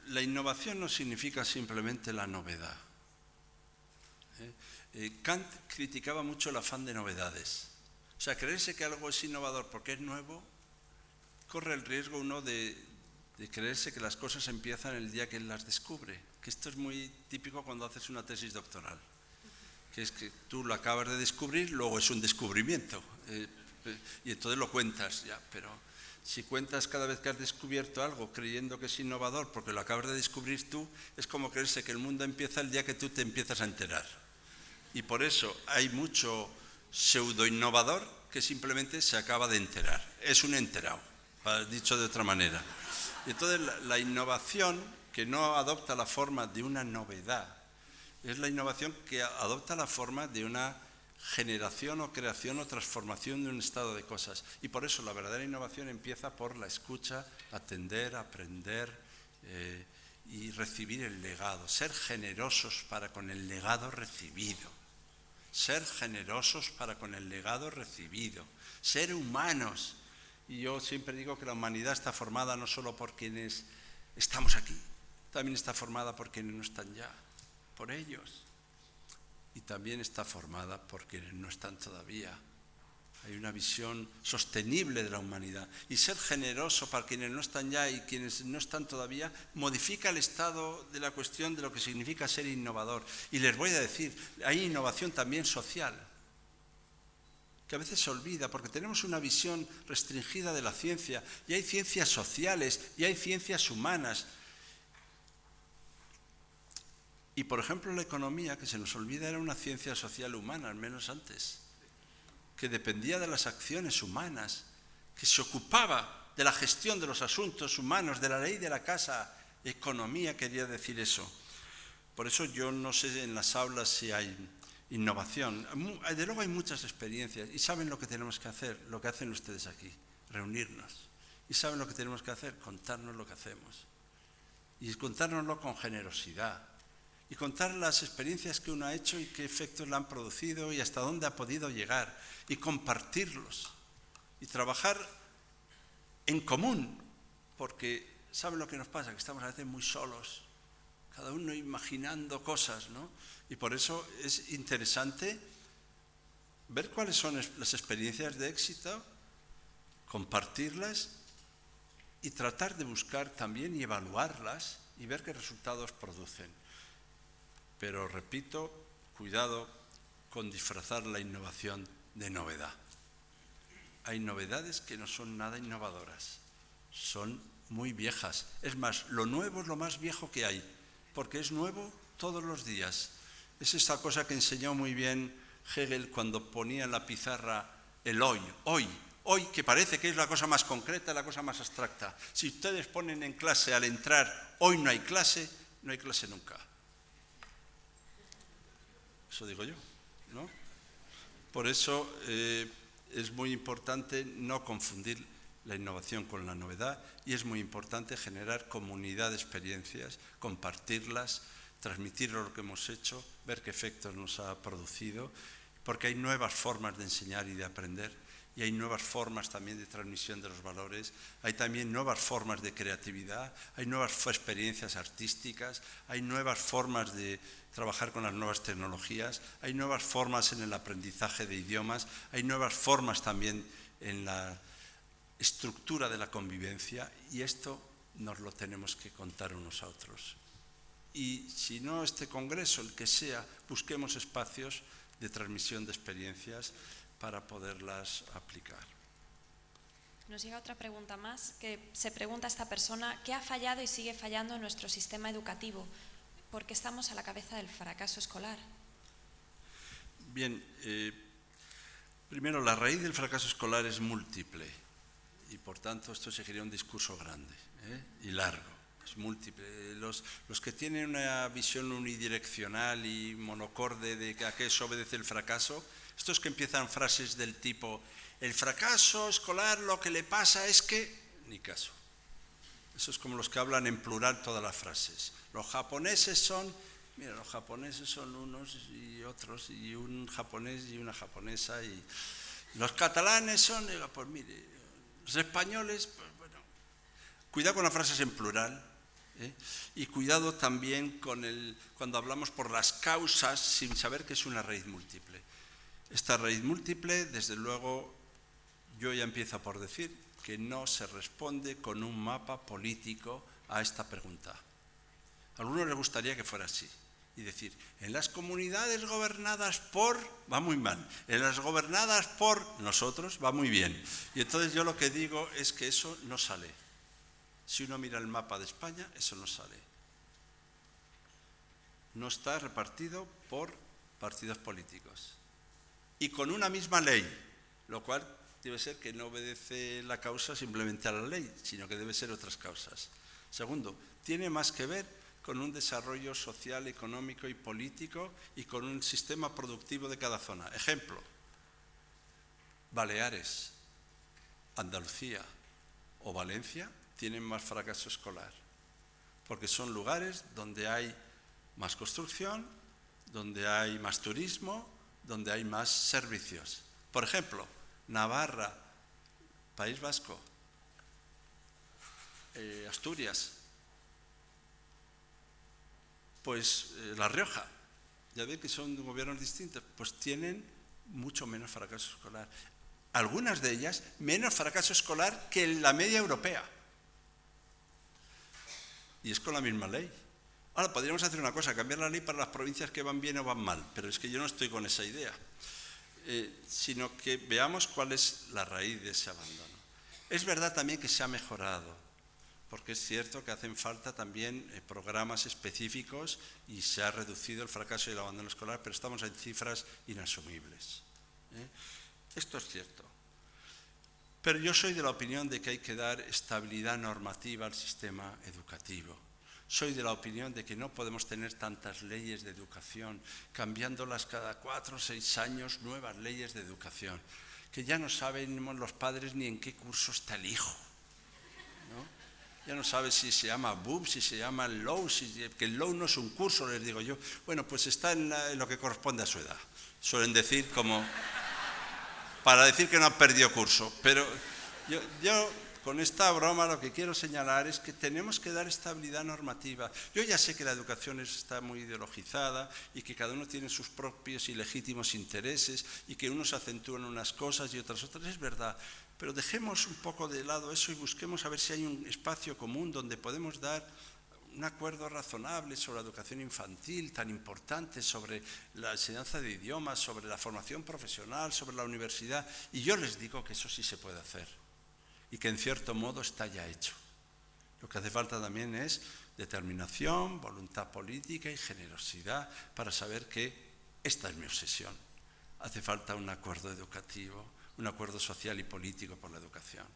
la innovación no significa simplemente la novedad. Kant criticaba mucho el afán de novedades. O sea, creerse que algo es innovador porque es nuevo, corre el riesgo uno de creerse que las cosas empiezan el día que él las descubre. Que esto es muy típico cuando haces una tesis doctoral. Que es que tú lo acabas de descubrir, luego es un descubrimiento. Y entonces lo cuentas ya, pero si cuentas cada vez que has descubierto algo creyendo que es innovador porque lo acabas de descubrir tú, es como creerse que el mundo empieza el día que tú te empiezas a enterar. Y por eso hay mucho pseudo innovador que simplemente se acaba de enterar. Es un enterado, dicho de otra manera. Y entonces la innovación que no adopta la forma de una novedad, es la innovación que adopta la forma de una generación o creación o transformación de un estado de cosas. Y por eso la verdadera innovación empieza por la escucha, atender, aprender y recibir el legado, ser generosos para con el legado recibido. ser generosos para con el legado recibido, ser humanos. Y yo siempre digo que la humanidad está formada no solo por quienes estamos aquí, también está formada por quienes no están ya, por ellos. Y también está formada por quienes no están todavía. Hay una visión sostenible de la humanidad. Y ser generoso para quienes no están ya y quienes no están todavía modifica el estado de la cuestión de lo que significa ser innovador. Y les voy a decir, hay innovación también social, que a veces se olvida porque tenemos una visión restringida de la ciencia. Y hay ciencias sociales y hay ciencias humanas. Y por ejemplo la economía, que se nos olvida, era una ciencia social humana, al menos antes, que dependía de las acciones humanas, que se ocupaba de la gestión de los asuntos humanos, de la ley de la casa. Economía quería decir eso. Por eso yo no sé en las aulas si hay innovación. De luego hay muchas experiencias y saben lo que tenemos que hacer, lo que hacen ustedes aquí, reunirnos. Y saben lo que tenemos que hacer, contarnos lo que hacemos. Y contárnoslo con generosidad. Y contar las experiencias que uno ha hecho y qué efectos le han producido y hasta dónde ha podido llegar. Y compartirlos. Y trabajar en común. Porque, ¿saben lo que nos pasa? Que estamos a veces muy solos. Cada uno imaginando cosas, ¿no? Y por eso es interesante ver cuáles son las experiencias de éxito, compartirlas y tratar de buscar también y evaluarlas y ver qué resultados producen. Pero repito, cuidado con disfrazar la innovación de novedad. Hay novedades que no son nada innovadoras, son muy viejas. Es más, lo nuevo es lo más viejo que hay, porque es nuevo todos los días. Es esta cosa que enseñó muy bien Hegel cuando ponía en la pizarra el hoy, que parece que es la cosa más concreta, la cosa más abstracta. Si ustedes ponen en clase al entrar, hoy no hay clase nunca. Eso digo yo, ¿no? Por eso es muy importante no confundir la innovación con la novedad y es muy importante generar comunidad de experiencias, compartirlas, transmitir lo que hemos hecho, ver qué efectos nos ha producido, porque hay nuevas formas de enseñar y de aprender y hay nuevas formas también de transmisión de los valores, hay también nuevas formas de creatividad, hay nuevas experiencias artísticas, hay nuevas formas de trabajar con las nuevas tecnologías, hay nuevas formas en el aprendizaje de idiomas, hay nuevas formas también en la estructura de la convivencia y esto nos lo tenemos que contar unos a otros. Y si no este congreso, el que sea, busquemos espacios de transmisión de experiencias para poderlas aplicar. Nos llega otra pregunta más, que se pregunta esta persona, ¿qué ha fallado y sigue fallando en nuestro sistema educativo? ¿Por qué estamos a la cabeza del fracaso escolar? Bien, primero, la raíz del fracaso escolar es múltiple y por tanto esto exigiría un discurso grande y largo. Es múltiple. Los que tienen una visión unidireccional y monocorde de a qué se obedece el fracaso, estos que empiezan frases del tipo, el fracaso escolar lo que le pasa es que, ni caso. Eso es como los que hablan en plural todas las frases. Los japoneses son unos y otros, y un japonés y una japonesa, y los catalanes son, pues mire, los españoles, pues bueno. Cuidado con las frases en plural, y cuidado también con cuando hablamos por las causas sin saber que es una raíz múltiple. Esta raíz múltiple, desde luego, yo ya empiezo por decir que no se responde con un mapa político a esta pregunta. A algunos les gustaría que fuera así y decir, en las comunidades gobernadas por, va muy mal, en las gobernadas por nosotros, va muy bien. Y entonces yo lo que digo es que eso no sale. Si uno mira el mapa de España, eso no sale. No está repartido por partidos políticos. Y con una misma ley, lo cual debe ser que no obedece la causa simplemente a la ley, sino que debe ser otras causas. Segundo, tiene más que ver con un desarrollo social, económico y político y con un sistema productivo de cada zona. Ejemplo, Baleares, Andalucía o Valencia tienen más fracaso escolar, porque son lugares donde hay más construcción, donde hay más turismo, donde hay más servicios. Por ejemplo, Navarra, País Vasco, Asturias, pues La Rioja, ya ve que son gobiernos distintos, pues tienen mucho menos fracaso escolar. Algunas de ellas menos fracaso escolar que la media europea. Y es con la misma ley. Ahora, podríamos hacer una cosa, cambiar la ley para las provincias que van bien o van mal, pero es que yo no estoy con esa idea, sino que veamos cuál es la raíz de ese abandono. Es verdad también que se ha mejorado, porque es cierto que hacen falta también programas específicos y se ha reducido el fracaso y el abandono escolar, pero estamos en cifras inasumibles. Esto es cierto. Pero yo soy de la opinión de que hay que dar estabilidad normativa al sistema educativo. Soy de la opinión de que no podemos tener tantas leyes de educación, cambiándolas cada 4 o 6 años, nuevas leyes de educación, que ya no saben los padres ni en qué curso está el hijo, ¿no? Ya no sabe si se llama BUP, si se llama LOW, que el LOW no es un curso, les digo yo. Bueno, pues está en lo que corresponde a su edad. Suelen decir como para decir que no ha perdido curso. Pero yo con esta broma lo que quiero señalar es que tenemos que dar estabilidad normativa. Yo ya sé que la educación está muy ideologizada y que cada uno tiene sus propios y legítimos intereses y que unos acentúan unas cosas y otras. Es verdad. Pero dejemos un poco de lado eso y busquemos a ver si hay un espacio común donde podemos dar un acuerdo razonable sobre la educación infantil, tan importante, sobre la enseñanza de idiomas, sobre la formación profesional, sobre la universidad. Y yo les digo que eso sí se puede hacer y que en cierto modo está ya hecho. Lo que hace falta también es determinación, voluntad política y generosidad para saber que esta es mi obsesión. Hace falta un acuerdo educativo, un acuerdo social y político por la educación,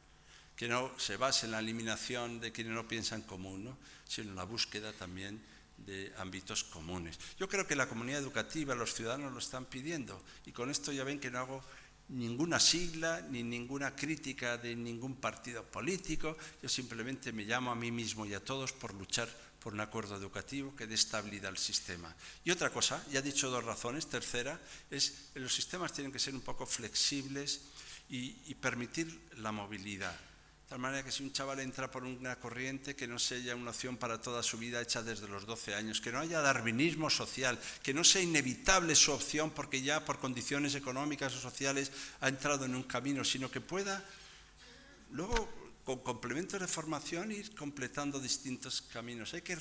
que no se base en la eliminación de quienes no piensan común, ¿no? Sino en la búsqueda también de ámbitos comunes. Yo creo que la comunidad educativa, los ciudadanos lo están pidiendo, y con esto ya ven que no hago ninguna sigla ni ninguna crítica de ningún partido político. Yo simplemente me llamo a mí mismo y a todos por luchar por un acuerdo educativo que dé estabilidad al sistema. Y otra cosa, ya he dicho 2 razones, tercera, es que los sistemas tienen que ser un poco flexibles y permitir la movilidad. De tal manera que si un chaval entra por una corriente, que no sea una opción para toda su vida hecha desde los 12 años, que no haya darwinismo social, que no sea inevitable su opción porque ya por condiciones económicas o sociales ha entrado en un camino, sino que pueda luego con complementos de formación ir completando distintos caminos. Hay que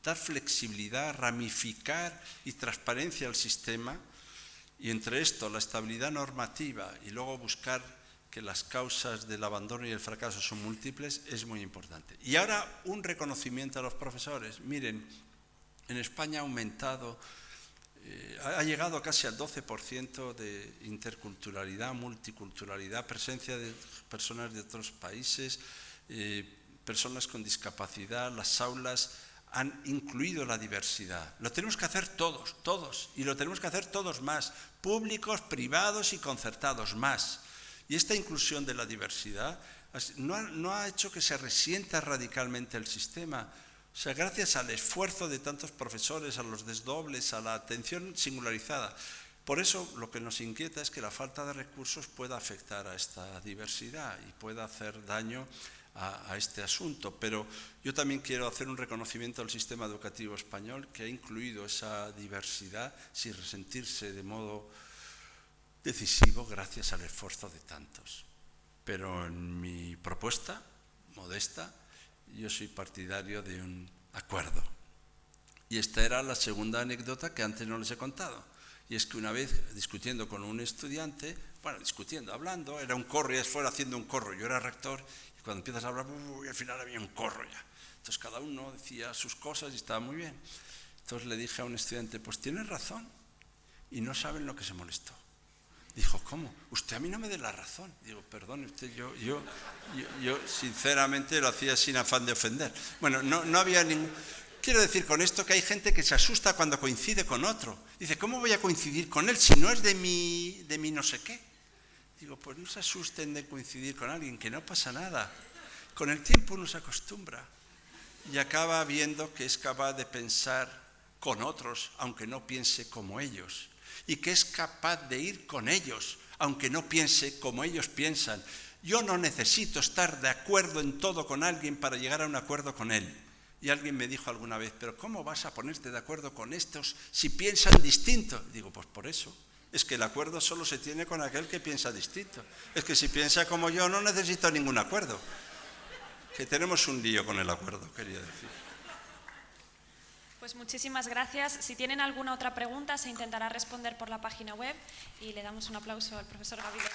dar flexibilidad, ramificar y transparencia al sistema, y entre esto la estabilidad normativa y luego buscar que las causas del abandono y el fracaso son múltiples, es muy importante. Y ahora un reconocimiento a los profesores. Miren, en España ha aumentado, ha llegado casi al 12% de interculturalidad, multiculturalidad, presencia de personas de otros países, personas con discapacidad. Las aulas han incluido la diversidad. Lo tenemos que hacer todos, y lo tenemos que hacer todos más, públicos, privados y concertados más. Y esta inclusión de la diversidad no ha hecho que se resienta radicalmente el sistema. O sea, gracias al esfuerzo de tantos profesores, a los desdobles, a la atención singularizada. Por eso lo que nos inquieta es que la falta de recursos pueda afectar a esta diversidad y pueda hacer daño a este asunto. Pero yo también quiero hacer un reconocimiento al sistema educativo español, que ha incluido esa diversidad sin resentirse de modo decisivo gracias al esfuerzo de tantos. Pero en mi propuesta, modesta, yo soy partidario de un acuerdo. Y esta era la segunda anécdota que antes no les he contado. Y es que una vez discutiendo con un estudiante, hablando, era un corro, y fuera haciendo un corro. Yo era rector y cuando empiezas a hablar, y al final había un corro ya. Entonces cada uno decía sus cosas y estaba muy bien. Entonces le dije a un estudiante, pues tienes razón, y no saben lo que se molestó. Dijo, ¿cómo? Usted a mí no me dé la razón. Digo, perdone usted, yo sinceramente lo hacía sin afán de ofender. Bueno, no había ningún... Quiero decir con esto que hay gente que se asusta cuando coincide con otro. Dice, ¿cómo voy a coincidir con él si no es de mi no sé qué? Digo, pues no se asusten de coincidir con alguien, que no pasa nada. Con el tiempo uno se acostumbra y acaba viendo que es capaz de pensar con otros, aunque no piense como ellos. y que es capaz de ir con ellos, aunque no piense como ellos piensan. Yo no necesito estar de acuerdo en todo con alguien para llegar a un acuerdo con él. Y alguien me dijo alguna vez, pero ¿cómo vas a ponerte de acuerdo con estos si piensan distinto? Digo, pues por eso. Es que el acuerdo solo se tiene con aquel que piensa distinto. Es que si piensa como yo no necesito ningún acuerdo. Que tenemos un lío con el acuerdo, quería decir. Pues muchísimas gracias. Si tienen alguna otra pregunta se intentará responder por la página web y le damos un aplauso al profesor Gabilondo.